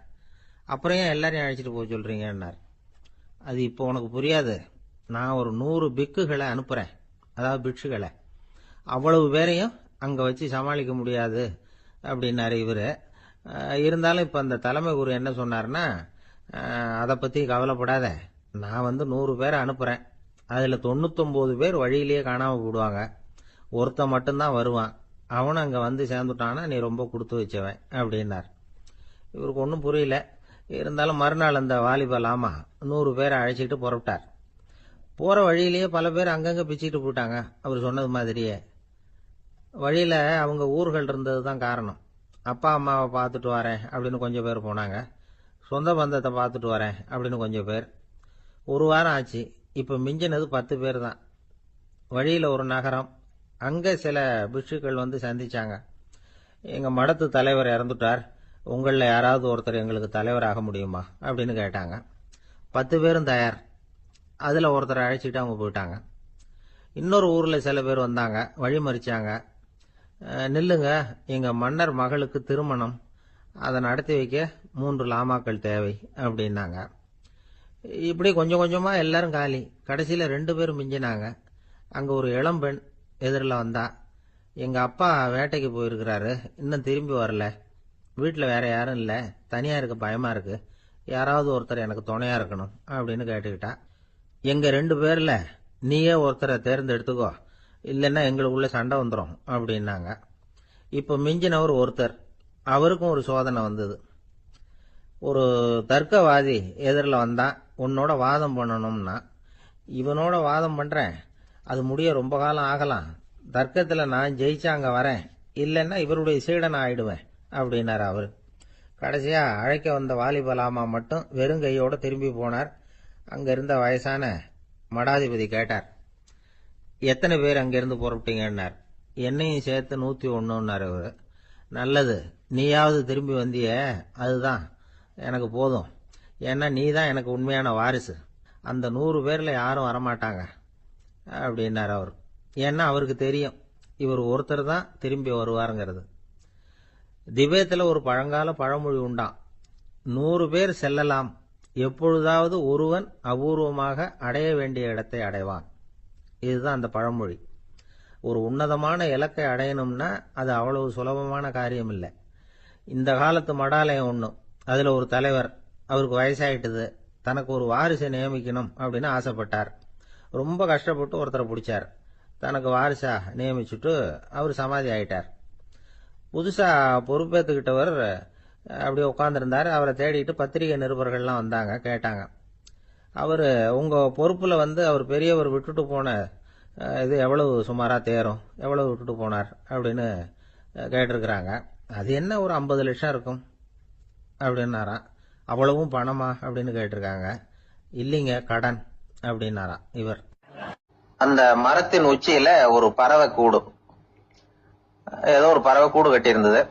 அப்புறம் ஏன் எல்லாரையும் அழைச்சிட்டு போக சொல்றீங்கன்னார். அது இப்போ உனக்கு புரியாது. நான் ஒரு 100 பிக்குகளை அனுப்புறேன், அதாவது பிட்சுகளை. அவ்வளவு பேரையும் அங்க வச்சு சமாளிக்க முடியாது அப்படின்னாரு இவரு. இருந்தாலும் இப்ப அந்த தலைமை குரு என்ன சொன்னார்னா, அதை பத்தி கவலைப்படாத, நான் 100 பேரை அனுப்புறேன். அதுல 99 பேர் வழியிலேயே காணாம போடுவாங்க, ஒருத்தன் மட்டும்தான் வருவான். அவனும் அங்க வந்து சேர்ந்துட்டானா நீ ரொம்ப கொடுத்து வச்சவன் அப்படின்னார். இவருக்கு ஒன்றும் புரியல. இருந்தாலும் மறுநாள் அந்த வாலிப லாமா 100 பேரை அழைச்சிட்டு புறப்பட்டார். போற வழியிலேயே பல பேர் அங்கங்க பிச்சுட்டு போயிட்டாங்க. அவர் சொன்னது மாதிரியே. வழியில அவங்க ஊர்கள் இருந்தது தான் காரணம். அப்பா அம்மாவை பார்த்துட்டு வரேன் அப்படின்னு கொஞ்சம் பேர் போனாங்க. சொந்த பந்தத்தை பார்த்துட்டு வரேன் அப்படின்னு கொஞ்சம் பேர். ஒரு வாரம் ஆச்சு. இப்ப மிஞ்சினது 10 பேர் தான். வழியில ஒரு நகரம். அங்க சில பிட்சுக்கள் சந்திச்சாங்க. எங்க மடத்து தலைவர் இறந்துட்டார், உங்கள யாராவது ஒருத்தர் எங்களுக்கு தலைவராக முடியுமா அப்படின்னு கேட்டாங்க. 10 பேரும் தயார். அதுல ஒருத்தரை அழைச்சிட்டு அவங்க போயிட்டாங்க. இன்னொரு ஊர்ல சில பேர் வந்தாங்க, வழி மறிச்சாங்க. நில்லுங்க, எங்க மன்னர் மகளுக்கு திருமணம், அதை நடத்தி வைக்க 3 லாமாக்கள் தேவை அப்படின்னாங்க. இப்படி கொஞ்சம் கொஞ்சமா எல்லாரும் காலி. கடைசியில 2 பேரும் மிஞ்சினாங்க. அங்க ஒரு இளம்பெண் எதிரில் வந்தா. எங்க அப்பா வேட்டைக்கு போயிருக்கிறாரு, இன்னும் திரும்பி வரல. வீட்டுல வேற யாரும் இல்ல, தனியா இருக்க பயமா இருக்கு, யாராவது ஒருத்தர் எனக்கு துணையா இருக்கணும் அப்படின்னு கேட்டுக்கிட்டா. எங்க 2 பேர்ல நீயே ஒருத்தரை தேர்ந்தெடுத்துக்கோ, இல்லைன்னா எங்களுக்குள்ள சண்டை வந்துடும் அப்படின்னாங்க. இப்ப மிஞ்சினவர் ஒருத்தர். அவருக்கும் ஒரு சோதனை வந்தது. ஒரு தர்க்கவாதி எதிரில் வந்தான். உன்னோட வாதம் பண்ணணும்னா. இவனோட வாதம் பண்றேன், அது முடிய ரொம்ப காலம் ஆகலாம். தர்க்கத்துல நான் ஜெயிச்சா அங்க வரேன், இல்லைன்னா இவருடைய சீடனை ஆயிடுவேன் அப்படின்னாரு அவரு. கடைசியா அழைக்க வந்த வாலிப லாமா மட்டும் வெறும் கையோட திரும்பி போனார். அங்க இருந்த வயசான மடாதிபதி கேட்டார், எத்தனை பேர் அங்கிருந்து புறப்பட்டீங்கன்னார். என்னையும் சேர்த்து 101ன்னாரு அவரு. நல்லது, நீயாவது திரும்பி வந்திய, அதுதான் எனக்கு போதும். ஏன்னா நீ தான் எனக்கு உண்மையான வாரிசு. அந்த 100 பேர்ல யாரும் வரமாட்டாங்க அப்படின்னார் அவர். ஏன்னா அவருக்கு தெரியும் இவர் ஒருத்தர் தான் திரும்பி வருவாருங்கிறது. திபேத்தில் ஒரு பழங்கால பழமொழி உண்டாம், 100 பேர் செல்லலாம், எப்பொழுதாவது ஒருவன் அபூர்வமாக அடைய வேண்டிய இடத்தை அடைவான். இதுதான் அந்த பழமொழி. ஒரு உன்னதமான இலக்கை அடையணும்னா அது அவ்வளவு சுலபமான காரியம் இல்லை. இந்த காலத்து மடாலயம் ஒண்ணும், அதுல ஒரு தலைவர், அவருக்கு வயசாயிட்டுது, தனக்கு ஒரு வாரிசை நியமிக்கணும் அப்படின்னு ஆசைப்பட்டார். ரொம்ப கஷ்டப்பட்டு ஒருத்தரை பிடிச்சார். தனக்கு வாரிசா நியமிச்சுட்டு அவர் சமாதி ஆயிட்டார். புதுசா பொறுப்பேற்றுக்கிட்டவர் அப்படியே உட்கார்ந்துருந்தார். அவரை தேடிட்டு பத்திரிகை நிருபர்கள்லாம் வந்தாங்க, கேட்டாங்க. அவரு உங்க பொறுப்புல அவர் பெரியவர் விட்டுட்டு போன இது எவ்வளவு சுமாரா தேரும், எவ்வளவு விட்டுட்டு போனார் அப்படின்னு கேட்டிருக்கிறாங்க. அது என்ன ஒரு 50 லட்சம் இருக்கும் அப்படின்னாராம். அவ்வளவும் பணமா அப்படின்னு கேட்டிருக்காங்க. இல்லைங்க, கடன் அப்படின்னாராம் இவர். அந்த மரத்தின் உச்சியில ஒரு பறவை கூடு, ஏதோ ஒரு பறவை கூடு கட்டி இருந்தது.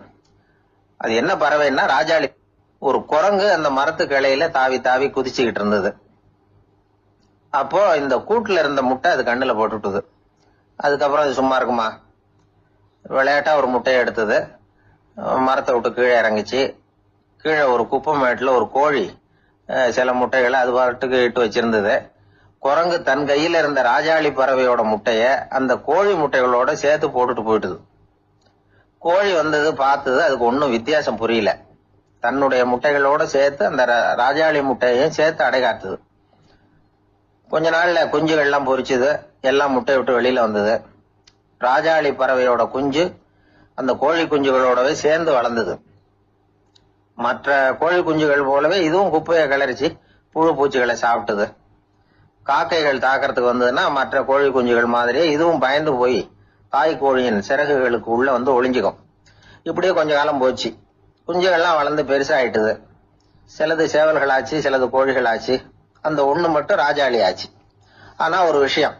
அது என்ன பறவைன்னா ராஜாளி. ஒரு குரங்கு அந்த மரத்து கிளையில தாவி தாவி குதிச்சுக்கிட்டு இருந்தது. அப்போ இந்த கூட்டுல இருந்த முட்டை அது கண்ணுல போட்டுட்டுது. அதுக்கப்புறம் அது சும்மா இருக்குமா? விளையாட்டா ஒரு முட்டையை எடுத்தது, மரத்தை விட்டு கீழே இறங்குச்சு. கீழே ஒரு குப்பை மேட்டில் ஒரு கோழி சில முட்டைகளை அது பாட்டுக்கு இட்டு வச்சிருந்தது. குரங்கு தன் கையில இருந்த ராஜாளி பறவையோட முட்டைய அந்த கோழி முட்டைகளோட சேர்த்து போட்டுட்டு போயிட்டுது. கோழி வந்தது, பார்த்தது, அதுக்கு ஒன்னும் வித்தியாசம் புரியல. தன்னுடைய முட்டைகளோட சேர்த்து அந்த ராஜாளி முட்டையையும் சேர்த்து அடைகாத்துது. கொஞ்ச நாள்ல குஞ்சுகள்லாம் பொரிச்சுது, எல்லாம் முட்டை விட்டு வெளியில வந்தது. ராஜாளி பறவையோட குஞ்சு அந்த கோழி குஞ்சுகளோடவே சேர்ந்து வளர்ந்தது. மற்ற கோழி குஞ்சுகள் போலவே இதுவும் குப்பையை கிளறிச்சு புழு பூச்சிகளை சாப்பிட்டது. காக்கைகள் தாக்கிறதுக்கு வந்ததுன்னா மற்ற கோழி குஞ்சுகள் மாதிரியே இதுவும் பயந்து போய் தாய் கோழியின் சிறகுகளுக்கு உள்ள வந்து ஒளிஞ்சுக்கும். இப்படியே கொஞ்ச காலம் போச்சு. குஞ்சுகள்லாம் வளர்ந்து பெருசாயிட்டுது. சிலது சேவல்களாச்சு, சிலது கோழிகளாச்சு. அந்த ஒண்ணு மட்டும் ராஜாளி ஆச்சு. ஆனா ஒரு விஷயம்,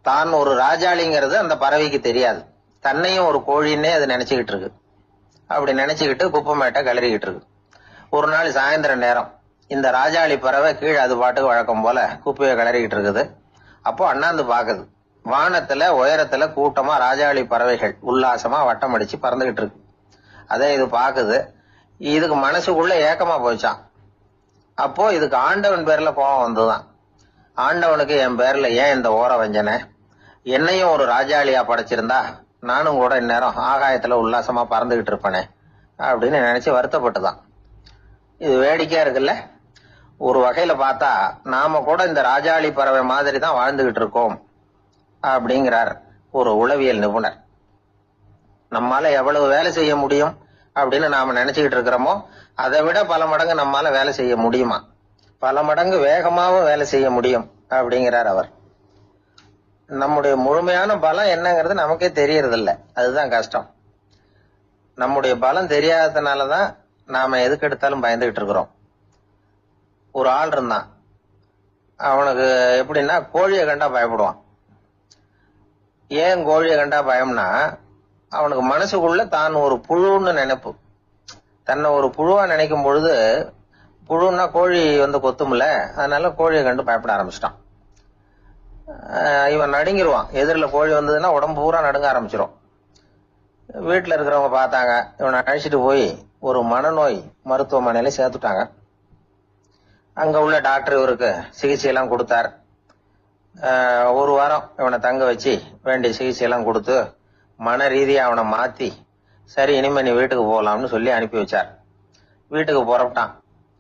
தான் ஒரு ராஜாளிங்கிறது அந்த பறவைக்கு தெரியாது. தன்னையும் ஒரு கோழின்னே அது நினைச்சுக்கிட்டு இருக்கு. அப்படி நினைச்சுக்கிட்டு குப்பை மேட்டை கிளறிக்கிட்டு இருக்கு. ஒரு நாள் சாயந்தர நேரம் இந்த ராஜாளி பறவை கீழே அது பாட்டுக்கு வழக்கம் போல குப்பையை கிளறிக்கிட்டு இருக்குது. அப்போ அண்ணாந்து பாக்குது. வானத்துல உயரத்துல கூட்டமா ராஜாளி பறவைகள் உல்லாசமா வட்டம் அடிச்சு பறந்துகிட்டு இருக்கு. அதே இது பாக்குது. இதுக்கு மனசுக்குள்ள ஏக்கமா போச்சான். அப்போ இதுக்கு ஆண்டவன் பேர்ல கோபம் வந்துதான். ஆண்டவனுக்கு என் பேர்ல ஏன் இந்த ஓர வஞ்சனை? என்னையும் ஒரு ராஜாளியா படைச்சிருந்தா நானும் கூட இந்நேரம் ஆகாயத்துல உல்லாசமா பறந்துகிட்டு இருப்பேனே அப்படின்னு நினைச்சு வருத்தப்பட்டுதான். இது வேடிக்கையா இருக்குல்ல? ஒரு வகையில பார்த்தா நாம கூட இந்த ராஜாளி பறவை மாதிரி தான் வாழ்ந்துகிட்டு இருக்கோம் அப்படிங்கிறார் ஒரு உளவியல் நிபுணர். நம்மால எவ்வளவு வேலை செய்ய முடியும் அப்படின்னு நாம நினைச்சுக்கிட்டு இருக்கிறோமோ அதை விட பல மடங்கு நம்மால வேலை செய்ய முடியுமா, பல மடங்கு வேகமாவும் வேலை செய்ய முடியும் அப்படிங்கிறார் அவர். நம்முடைய முழுமையான பலம் என்னங்கிறது நமக்கே தெரியறது இல்ல. அதுதான் கஷ்டம். நம்முடைய பலம் தெரியாததுனாலதான் நாம எதுக்கு எடுத்தாலும் பயந்துகிட்டு இருக்கிறோம். ஒரு ஆள் இருந்தான். அவனுக்கு எப்படின்னா கோழியை கண்டா பயப்படுவான். ஏன் கோழியை கண்டா பயம்னா, அவனுக்கு மனசுக்குள்ள தான் ஒரு புழுன்னு நினைப்பு. தன்னை ஒரு புழுவா நினைக்கும் பொழுது, புழுன்னா கோழி வந்து கொத்தும்ல, அதனால கோழியை கண்டு பயப்பட ஆரம்பிச்சிட்டான். இவன் நடுங்கிருவான். எதிரில் கோழி வந்ததுன்னா உடம்பு பூரா நடுங்க ஆரம்பிச்சிடும். வீட்டுல இருக்கிறவங்க பார்த்தாங்க. இவனை அழைச்சிட்டு போய் ஒரு மனநோய் மருத்துவமனையில சேர்த்துட்டாங்க. அங்க உள்ள டாக்டர் இவருக்கு சிகிச்சை எல்லாம் கொடுத்தார். ஒரு வாரம் இவனை தங்க வச்சு வேண்டிய சிகிச்சை எல்லாம் கொடுத்து மன ரீதியா அவனை மாத்தி, சரி இனிமே நீ வீட்டுக்கு போகலாம்னு சொல்லி அனுப்பி வச்சார். வீட்டுக்கு புறப்பட்டான்.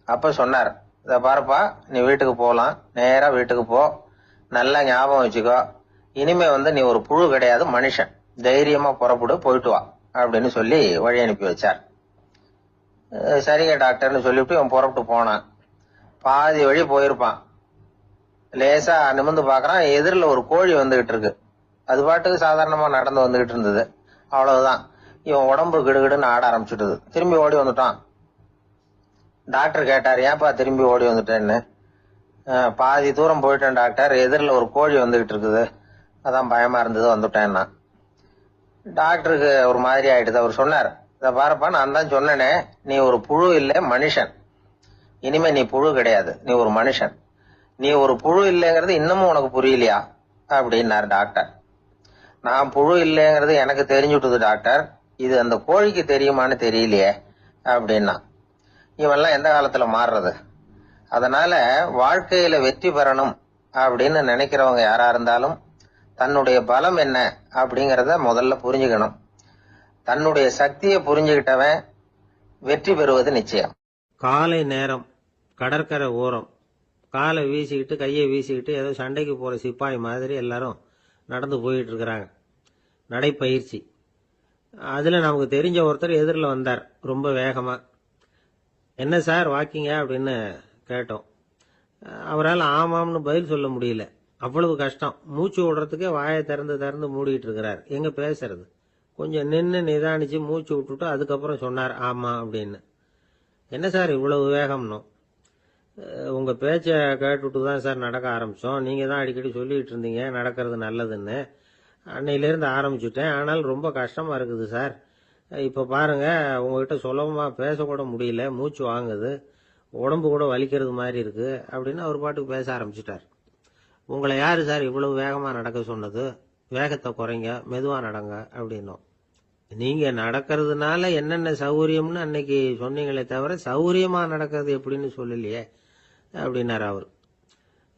அப்ப சொன்னார், இத பாருப்பா, நீ வீட்டுக்கு போகலாம், நேரா வீட்டுக்கு போ, நல்லா ஞாபகம் வச்சுக்கோ, இனிமே வந்து நீ ஒரு புழு கிடையாது, மனுஷன், தைரியமா புறப்படு, போயிட்டு வா அப்படின்னு சொல்லி வழி அனுப்பி வச்சார். சரிங்க டாக்டர்னு சொல்லிவிட்டு இவன் புறப்பட்டு போனான். பாதி வழி போயிருப்பான். லேசா நிமிர்ந்து பாக்குறான், எதிரில் ஒரு கோழி வந்துகிட்டு இருக்கு. அது பாட்டுக்கு சாதாரணமா நடந்து வந்துகிட்டு இருந்தது. அவ்வளவுதான், இவன் உடம்பு கிடுகிடுன்னு ஆட ஆரம்பிச்சுட்டுது. திரும்பி ஓடி வந்துட்டான். டாக்டர் கேட்டார், ஏன்பா திரும்பி ஓடி வந்துட்டேன்னு. பாதி தூரம் போயிட்டேன் டாக்டர், எதிரில் ஒரு கோழி வந்துகிட்டு இருக்குது, அதான் பயமா இருந்தது வந்துட்டேன்னா. டாக்டருக்கு ஒரு மாதிரி ஆயிடுது. அவர் சொன்னார், இத பாருப்பா, நான் தான் சொன்னேனே, நீ ஒரு புழு இல்ல, மனுஷன். இனிமே நீ புழு கிடையாது, நீ ஒரு மனுஷன். நீ ஒரு புழு இல்லைங்கிறது இன்னமும் உனக்கு புரியலையா அப்படின்னாரு டாக்டர். நான் புழு இல்லைங்கிறது எனக்கு தெரிஞ்சுட்டுது டாக்டர், இது அந்த கோழிக்கு தெரியுமான்னு தெரியலையே அப்படின்னா. இவெல்லாம் எந்த காலத்துல மாறுறது? அதனால வாழ்க்கையில வெற்றி பெறணும் அப்படின்னு நினைக்கிறவங்க யாரா இருந்தாலும் தன்னுடைய பலம் என்ன அப்படிங்கறத முதல்ல புரிஞ்சுக்கணும். தன்னுடைய சக்தியை புரிஞ்சுக்கிட்டவன் வெற்றி பெறுவது நிச்சயம். காலை நேரம், கடற்கரை ஓரம், காலை வீசிக்கிட்டு கையை வீசிக்கிட்டு ஏதோ சண்டைக்கு போற சிப்பாய் மாதிரி எல்லாரும் நடந்து போயிட்டு இருக்கிறாங்க. நடைப்பயிற்சி. அதுல நமக்கு தெரிஞ்ச ஒருத்தர் எதிரில் வந்தார் ரொம்ப வேகமா. என்ன சார் வாக்கிங்க அப்படின்னு கேட்டோம். அவரால் ஆமாம்னு பதில் சொல்ல முடியல. அவ்வளவு கஷ்டம். மூச்சு விடுறதுக்கே வாயை திறந்து திறந்து மூடிட்டு இருக்கிறார். எங்க பேசுறது? கொஞ்சம் நின்று நிதானிச்சு மூச்சு விட்டுட்டு அதுக்கப்புறம் சொன்னார் ஆமா அப்படின்னு. என்ன சார் இவ்வளவு வேகம்னோ? உங்க பேச்ச கேட்டுட்டு தான் சார் நடக்க ஆரம்பிச்சோம். நீங்க தான் அடிக்கடி சொல்லிட்டு இருந்தீங்க நடக்கிறது நல்லதுன்னு. அன்னையிலேருந்து ஆரம்பிச்சுட்டேன். ஆனால் ரொம்ப கஷ்டமா இருக்குது சார். இப்ப பாருங்க, உங்ககிட்ட சுலபமா பேசக்கூட முடியல, மூச்சு வாங்குது, உடம்பு கூட வலிக்கிறது மாதிரி இருக்கு அப்படின்னு அவர் பாட்டுக்கு பேச ஆரம்பிச்சுட்டார். உங்களை யாரு சார் இவ்வளவு வேகமா நடக்க சொன்னது? வேகத்தை குறைங்க, மெதுவா நடங்க அப்படின்னோம். நீங்க நடக்கிறதுனால என்னென்ன சௌகரியம்னு அன்னைக்கு சொன்னீங்களே தவிர சௌகரியமா நடக்கிறது எப்படின்னு சொல்லலையே அப்படின்னாரு அவர்.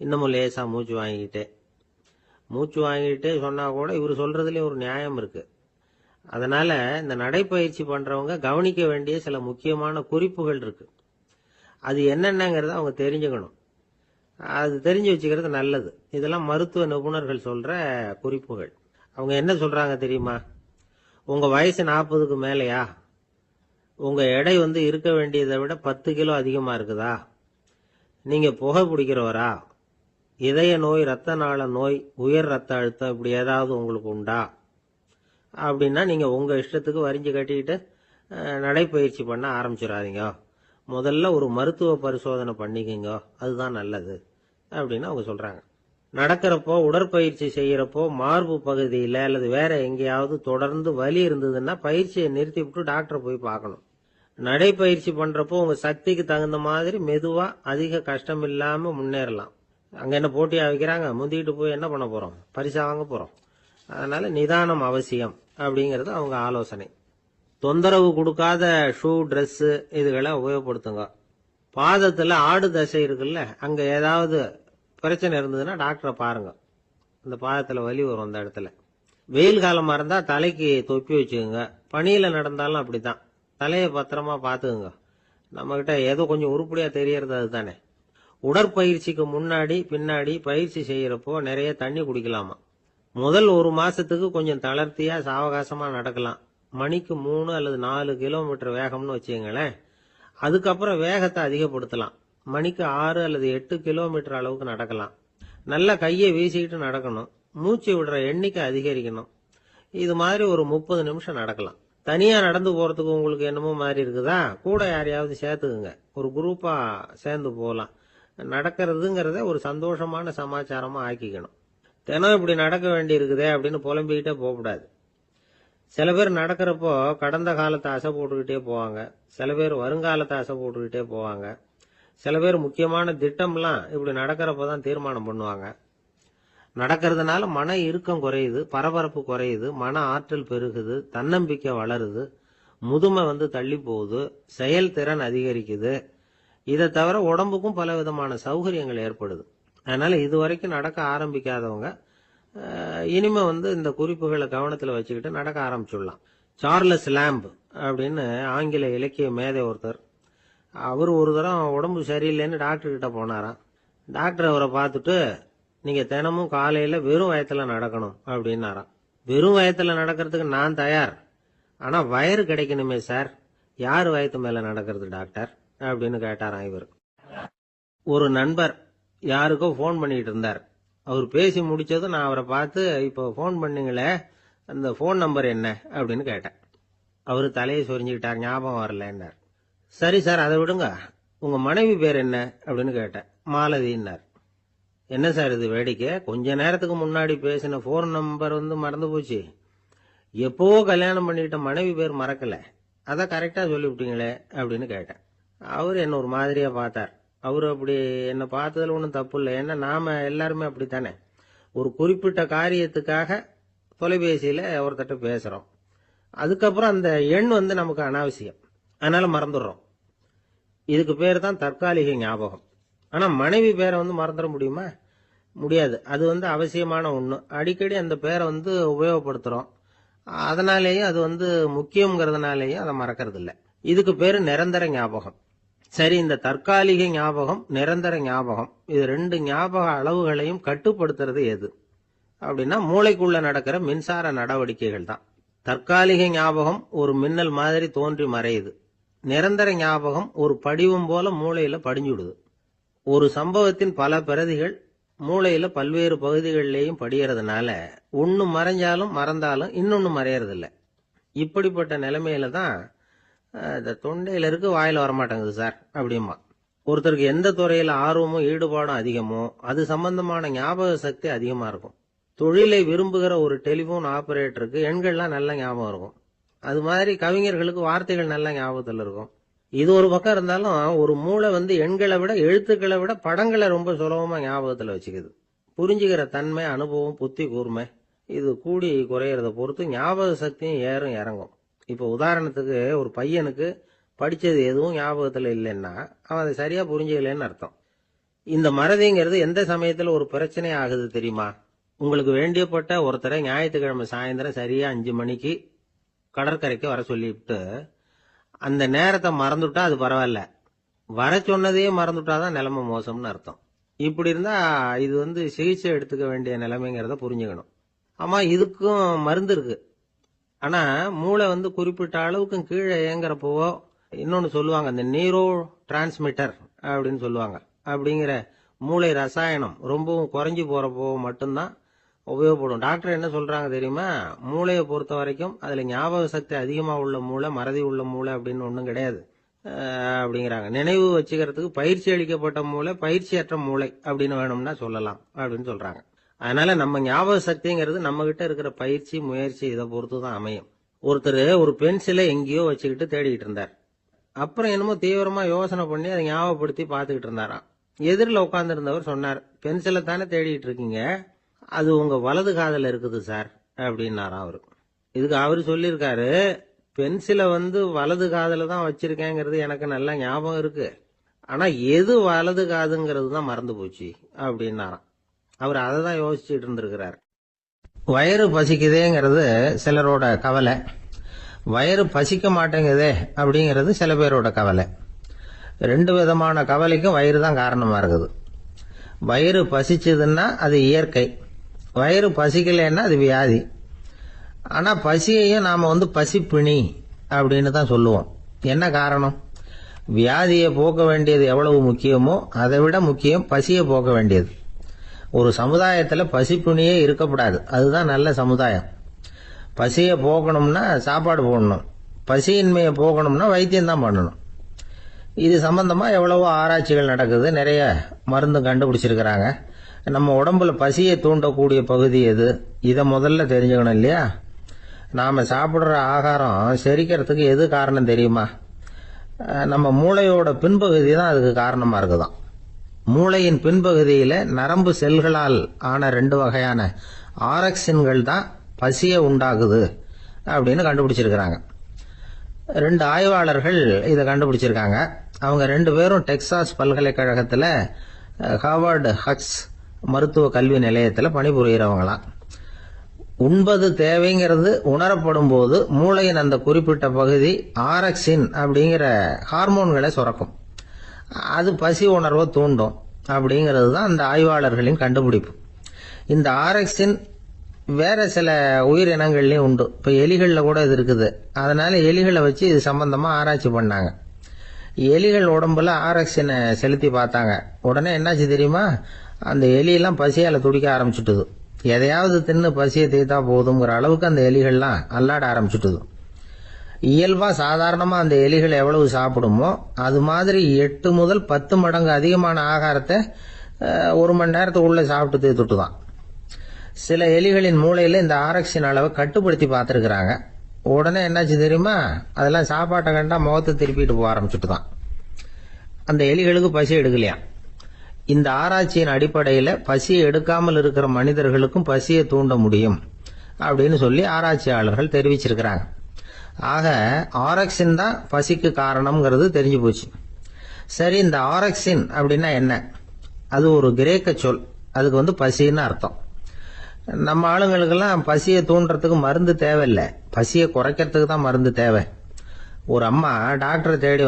இன்னமும் லேசா மூச்சு வாங்கிட்டே சொன்னா கூட இவர் சொல்றதுலயும் ஒரு நியாயம் இருக்கு. அதனால இந்த நடைப்பயிற்சி பண்றவங்க கவனிக்க வேண்டிய சில முக்கியமான குறிப்புகள் இருக்கு. அது என்னென்னங்கிறத அவங்க தெரிஞ்சுக்கணும். அது தெரிஞ்சு வச்சுக்கிறது நல்லது. இதெல்லாம் மருத்துவ நிபுணர்கள் சொல்ற குறிப்புகள். அவங்க என்ன சொல்றாங்க தெரியுமா? உங்க வயசு 40க்கு மேலையா? உங்க எடை இருக்க வேண்டியதை விட 10 கிலோ அதிகமா இருக்குதா? நீங்க புகை பிடிக்கிறவரா? இதய நோய், ரத்த நாள நோய், உயர் ரத்த அழுத்தம் இப்படி ஏதாவது உங்களுக்கு உண்டா? அப்படின்னா நீங்க உங்க இஷ்டத்துக்கு வரிஞ்சு கட்டிக்கிட்டு நடைப்பயிற்சி பண்ண ஆரம்பிச்சிடாதீங்க. முதல்ல ஒரு மருத்துவ பரிசோதனை பண்ணிக்கங்க, அதுதான் நல்லது அப்படின்னு அவங்க சொல்றாங்க. நடக்கிறப்போ, உடற்பயிற்சி செய்யறப்போ மார்பு பகுதியில அல்லது வேற எங்கேயாவது தொடர்ந்து வலி இருந்ததுன்னா பயிற்சியை நிறுத்தி விட்டு டாக்டரை போய் பார்க்கணும். நடைப்பயிற்சி பண்றப்போ உங்க சக்திக்கு தகுந்த மாதிரி மெதுவா அதிக கஷ்டம் இல்லாம முன்னேறலாம். அங்க என்ன போட்டியா வைக்கிறாங்க? முந்திக்கிட்டு போய் என்ன பண்ண போறோம்? பரிசா வாங்க போறோம். அதனால நிதானம் அவசியம் அப்படிங்கறது அவங்க ஆலோசனை. தொந்தரவு கொடுக்காத ஷூ, ட்ரெஸ் இதுகளை உபயோகப்படுத்துங்க. பாதத்துல ஆடு தசை இருக்குல்ல, அங்க ஏதாவது பிரச்சனை இருந்ததுன்னா டாக்டரை பாருங்க. இந்த பாதத்துல வலி வரும் அந்த இடத்துல. வெயில் காலமா இருந்தா தலைக்கு தொப்பி வச்சுக்கோங்க. பனியில நடந்தாலும் அப்படித்தான். தலையை பத்திரமா பாத்துக்குங்க. நம்ம கிட்ட ஏதோ கொஞ்சம் உருப்படியா தெரியறது அதுதானே. உடற்பயிற்சிக்கு முன்னாடி பின்னாடி பயிற்சி செய்யறப்போ நிறைய தண்ணி குடிக்கலாமா. முதல் 1 மாசத்துக்கு கொஞ்சம் தளர்த்தியா சாவகாசமா நடக்கலாம். மணிக்கு 3 அல்லது 4 கிலோமீட்டர் வேகம்னு வச்சுங்களேன். அதுக்கப்புறம் வேகத்தை அதிகப்படுத்தலாம். மணிக்கு 6 அல்லது 8 கிலோமீட்டர் அளவுக்கு நடக்கலாம். நல்லா கையை வீசிக்கிட்டு நடக்கணும். மூச்சு விடுற எண்ணிக்கை அதிகரிக்கணும். இது மாதிரி ஒரு 30 நிமிஷம் நடக்கலாம். தனியா நடந்து போறதுக்கு உங்களுக்கு என்னமோ மாதிரி இருக்குதா? கூட யாரையாவது சேர்த்துக்குங்க. ஒரு குரூப்பா சேர்ந்து போகலாம். நடக்கிறதுங்கிறத ஒரு சந்தோஷமான சமாச்சாரமா ஆக்கிக்கணும். தினம் இப்படி நடக்க வேண்டி இருக்குதே அப்படின்னு புலம்பிக்கிட்டே போகக்கூடாது. சில பேர் நடக்கிறப்போ கடந்த காலத்தை அசை போட்டுக்கிட்டே போவாங்க. சில பேர் வருங்காலத்தை அசை போட்டுக்கிட்டே போவாங்க. சில பேர் முக்கியமான திட்டம்லாம் இப்படி நடக்கிறப்பதான் தீர்மானம் பண்ணுவாங்க. நடக்கிறதுனால மன இறுக்கம் குறையுது, பரபரப்பு குறையுது, மன ஆற்றல் பெருகுது, தன்னம்பிக்கை வளருது, முதுமை தள்ளி போகுது, செயல்திறன் அதிகரிக்குது. இதை தவிர உடம்புக்கும் பல விதமான சௌகரியங்கள் ஏற்படுது. அதனால இதுவரைக்கும் நடக்க ஆரம்பிக்காதவங்க இனிமே இந்த குறிப்புகளை கவனத்துல வச்சுக்கிட்டு நடக்க ஆரம்பிச்சுடலாம். சார்லஸ் லாம்ப் அப்படின்னு ஆங்கில இலக்கிய மேதை ஒருத்தர், அவர் ஒரு தரம் உடம்பு சரியில்லைன்னு டாக்டர் கிட்ட போனாராம். டாக்டர் அவரை பார்த்துட்டு, நீங்க தினமும் காலையில வெறும் வயத்துல நடக்கணும் அப்படின்னாராம். வெறும் வயத்துல நடக்கிறதுக்கு நான் தயார், ஆனா வயிறு கிடைக்கணுமே சார். யாரு வயத்து மேல நடக்கிறது டாக்டர் அப்படின்னு கேட்டாராம் இவர். ஒரு நண்பர் யாருக்கோ போன் பண்ணிட்டு இருந்தார். அவர் பேசி முடிச்சதும் நான் அவரை பார்த்து, இப்போ போன் பண்ணீங்களே அந்த போன் நம்பர் என்ன அப்படின்னு கேட்டேன். அவரு தலையை சொரிஞ்சுக்கிட்டார். ஞாபகம் வரலன்னார். சரி சார், அதை விடுங்க, உங்க மனைவி பேர் என்ன அப்படின்னு கேட்டேன். மாலதின்னார். என்ன சார் இது வேடிக்கை? கொஞ்ச நேரத்துக்கு முன்னாடி பேசின போன் நம்பர் மறந்து போச்சு. எப்பவோ கல்யாணம் பண்ணிக்கிட்ட மனைவி பேர் மறக்கல, அதை கரெக்டா சொல்லிவிட்டீங்களே அப்படின்னு கேட்டேன். அவரு என்ன ஒரு மாதிரியா பார்த்தார். அவரு அப்படி என்ன பார்த்ததுல ஒன்றும் தப்பு இல்லை. ஏன்னா நாம எல்லாருமே அப்படித்தானே. ஒரு குறிப்பிட்ட காரியத்துக்காக தொலைபேசியில ஒருத்தட்ட பேசுறோம். அதுக்கப்புறம் அந்த எண் நமக்கு அனாவசியம், அதனால மறந்துடுறோம். இதுக்கு பேர் தான் தற்காலிக ஞாபகம். ஆனா மனைவி பேரை மறந்துட முடியுமா? முடியாது. அது அவசியமான ஒண்ணு. அடிக்கடி அந்த பேரை உபயோகப்படுத்துறோம். அதனாலேயும் அது முக்கியங்கிறதுனாலேயும் அதை மறக்கிறது இல்லை. இதுக்கு பேரு நிரந்தர ஞாபகம். சரி, இந்த தற்காலிக ஞாபகம், நிரந்தர ஞாபகம், இது 2 ஞாபக அளவுகளையும் கட்டுப்படுத்துறது எது அப்படின்னா மூளைக்குள்ள நடக்கிற மின்சார நடவடிக்கைகள் தான். தற்காலிக ஞாபகம் ஒரு மின்னல் மாதிரி தோன்றி மறையுது. நிரந்தர ஞாபகம் ஒரு படிவம் போல மூளையில படிஞ்சுடுது. ஒரு சம்பவத்தின் பல பிரதிகள் மூளையில பல்வேறு பகுதிகளிலேயும் படியறதுனால ஒன்னு மறைஞ்சாலும் மறந்தாலும் இன்னொன்னு மறையறதில்ல. இப்படிப்பட்ட நிலைமையில தான் இந்த தொண்டையில இருக்கு, வாயில வரமாட்டேங்குது சார் அப்படிமா. ஒருத்தருக்கு எந்த துறையில ஆர்வமும் ஈடுபாடும் அதிகமோ அது சம்பந்தமான ஞாபக சக்தி அதிகமா இருக்கும். தொழிலை விரும்புகிற ஒரு டெலிபோன் ஆபரேட்டருக்கு எண்கள்லாம் நல்ல ஞாபகம் இருக்கும். அது மாதிரி கவிஞர்களுக்கு வார்த்தைகள் நல்ல ஞாபகத்தில் இருக்கும். இது ஒரு பக்கம் இருந்தாலும் ஒரு மூளை எண்களை விட எழுத்துக்களை விட படங்களை ரொம்ப சுலபமா ஞாபகத்துல வச்சுக்குது. புரிஞ்சுக்கிற தன்மை, அனுபவம், புத்தி கூர்மை இது கூடி குறையறத பொறுத்து ஞாபக சக்தியும் ஏறும் இறங்கும். இப்போ உதாரணத்துக்கு ஒரு பையனுக்கு படிச்சது எதுவும் ஞாபகத்துல இல்லைன்னா அவன் அதை சரியா புரிஞ்சுக்கலன்னு அர்த்தம். இந்த மறதிங்கிறது எந்த சமயத்துல ஒரு பிரச்சனை ஆகுது தெரியுமா? உங்களுக்கு வேண்டியப்பட்ட ஒருத்தரை ஞாயிற்றுக்கிழமை சாயந்தரம் சரியா 5 மணிக்கு கடற்கரைக்கு வர சொல்லிவிட்டு அந்த நேரத்தை மறந்துட்டா அது பரவாயில்ல, வர சொன்னதையே மறந்துட்டாதான் நிலைமை மோசம்னு அர்த்தம். இப்படி இருந்தா இது சிகிச்சை எடுத்துக்க வேண்டிய நிலைமைங்கிறத புரிஞ்சுக்கணும். ஆமா, இதுக்கும் மருந்து இருக்கு. ஆனா மூளை குறிப்பிட்ட அளவுக்கு கீழே இயங்குறப்போ இன்னொன்னு சொல்லுவாங்க, இந்த நியூரோ டிரான்ஸ்மிட்டர் அப்படின்னு சொல்லுவாங்க. அப்படிங்கிற மூளை ரசாயனம் ரொம்பவும் குறைஞ்சு போறப்போ மட்டும்தான் உபயோகப்படும். டாக்டர் என்ன சொல்றாங்க தெரியுமா? மூளையை பொறுத்த வரைக்கும் அதுல ஞாபக சக்தி அதிகமா உள்ள மூளை, மறதி உள்ள மூளை அப்படின்னு ஒண்ணும் கிடையாது அப்படிங்கிறாங்க. நினைவு வச்சுக்கிறதுக்கு பயிற்சி அளிக்கப்பட்ட மூளை, பயிற்சியற்ற மூளை அப்படின்னு வேணும்னா சொல்லலாம் அப்படின்னு சொல்றாங்க. அதனால நம்ம ஞாபக சக்திங்கிறது நம்ம கிட்ட இருக்கிற பயிற்சி, முயற்சி இதை பொறுத்து தான் அமையும். ஒருத்தர் ஒரு பென்சிலை எங்கேயோ வச்சுக்கிட்டு தேடிக்கிட்டு இருந்தார். அப்புறம் என்னமோ தீவிரமா யோசனை பண்ணி அதை ஞாபகப்படுத்தி பார்த்துக்கிட்டு இருந்தாராம். எதிரில் உட்கார்ந்து இருந்தவர் சொன்னார், பென்சிலை தானே தேடிட்டு இருக்கீங்க, அது உங்க வலது காதுல இருக்குது சார் அப்படின்னாராம் அவரு. இதுக்கு அவரு சொல்லியிருக்காரு, பென்சிலை வலது காதுல தான் வச்சிருக்கேங்கிறது எனக்கு நல்லா ஞாபகம் இருக்கு, ஆனா எது வலது காதுங்கிறது தான் மறந்து போச்சு அப்படின்னாராம். அவர் அதை தான் யோசிச்சுட்டு இருந்திருக்கிறார். வயிறு பசிக்குதேங்கிறது சிலரோட கவலை, வயிறு பசிக்க மாட்டேங்குதே அப்படிங்கிறது சில பேரோட கவலை. 2 விதமான கவலைக்கும் வயிறு தான் காரணமா இருக்குது. வயிறு பசிச்சதுன்னா அது இயற்கை, வயிறு பசிக்கலைன்னா அது வியாதி. ஆனா பசியையும் நாம பசிப்பிணி அப்படின்னு தான் சொல்லுவோம். என்ன காரணம்? வியாதியை போக்க வேண்டியது எவ்வளவு முக்கியமோ அதை விட முக்கியம் பசியை போக்க வேண்டியது. ஒரு சமுதாயத்துல பசிப்பிணியே இருக்கக்கூடாது, அதுதான் நல்ல சமுதாயம். பசியை போக்கணும்னா சாப்பாடு போடணும், பசியின்மையை போக்கணும்னா வைத்தியம் தான் பண்ணணும். இது சம்பந்தமா எவ்வளவோ ஆராய்ச்சிகள் நடக்குது, நிறைய மருந்து கண்டுபிடிச்சிருக்கிறாங்க. நம்ம உடம்புல பசியை தூண்டக்கூடிய பகுதி எது, இதை முதல்ல தெரிஞ்சுக்கணும் இல்லையா? நாம சாப்பிடுற ஆகாரம் செரிக்கிறதுக்கு எது காரணம் தெரியுமா? நம்ம மூளையோட பின்பகுதி தான் அதுக்கு காரணமா இருக்குதாம். மூளையின் பின்பகுதியில நரம்பு செல்களால் ஆன 2 வகையான ஆரக்சின்கள் தான் பசியை உண்டாகுது அப்படின்னு கண்டுபிடிச்சிருக்கிறாங்க. 2 ஆய்வாளர்கள் இதை கண்டுபிடிச்சிருக்காங்க. அவங்க 2 பேரும் டெக்சாஸ் பல்கலைக்கழகத்துல ஹார்வர்டு ஹக்ஸ் மருத்துவ கல்வி நிலையத்தில் பணிபுரிகிறவங்களாம். உண்பது தேவைங்கிறது உணரப்படும் போது மூளையின் அந்த குறிப்பிட்ட பகுதி ஆரக்சின் அப்படிங்கிற ஹார்மோன்களை சுரக்கும், அது பசி உணர்வை தூண்டும் அப்படிங்கிறது தான் அந்த ஆய்வாளர்களின் கண்டுபிடிப்பு. இந்த ஆரக்சின் வேற சில உயிரினங்கள்லயும் உண்டு. இப்ப எலிகள்ல கூட இது இருக்குது. அதனால எலிகளை வச்சு இது சம்பந்தமா ஆராய்ச்சி பண்ணாங்க. எலிகள் உடம்புல ஆரக்சினை செலுத்தி பார்த்தாங்க. உடனே என்னாச்சு தெரியுமா? அந்த எலியெல்லாம் பசியால துடிக்க ஆரம்பிச்சுட்டுது. எதையாவது தின்னு பசியை தீர்த்தா போதுங்கிற அளவுக்கு அந்த எலிகள்லாம் அல்லாட ஆரம்பிச்சுட்டுது. இயல்பா சாதாரணமா அந்த எலிகள் எவ்வளவு சாப்பிடுமோ அது மாதிரி 8 முதல் 10 மடங்கு அதிகமான ஆகாரத்தை 1 மணி நேரத்துக்குள்ள சாப்பிட்டு தீர்த்துட்டுதான். சில எலிகளின் மூளையில இந்த ஆரக்சின் அளவை கட்டுப்படுத்தி பார்த்திருக்கிறாங்க. உடனே என்னாச்சு தெரியுமா? அதெல்லாம் சாப்பாட்டை கண்டா முகத்தை திருப்பிட்டு போக ஆரம்பிச்சுட்டுதான். அந்த எலிகளுக்கு பசி எடுக்கலையா. இந்த ஆராய்ச்சியின் அடிப்படையில பசியை எடுக்காமல் இருக்கிற மனிதர்களுக்கும் பசியை தூண்ட முடியும் அப்படின்னு சொல்லி ஆராய்ச்சியாளர்கள் தெரிவிச்சிருக்கிறாங்க. ஆக ஆரக்சின் தான் பசிக்கு காரணம்ங்கிறது தெரிஞ்சு போச்சு. சரி, இந்த ஆரக்சின் அப்படின்னா என்ன? அது ஒரு கிரேக்க சொல், அதுக்கு பசின்னு அர்த்தம். நம்ம ஆளுங்களுக்கெல்லாம் பசியை தூண்டுறதுக்கு மருந்து தேவையில்லை, பசியை குறைக்கிறதுக்கு தான் மருந்து தேவை. ஒரு அம்மா டாக்டரை தேடி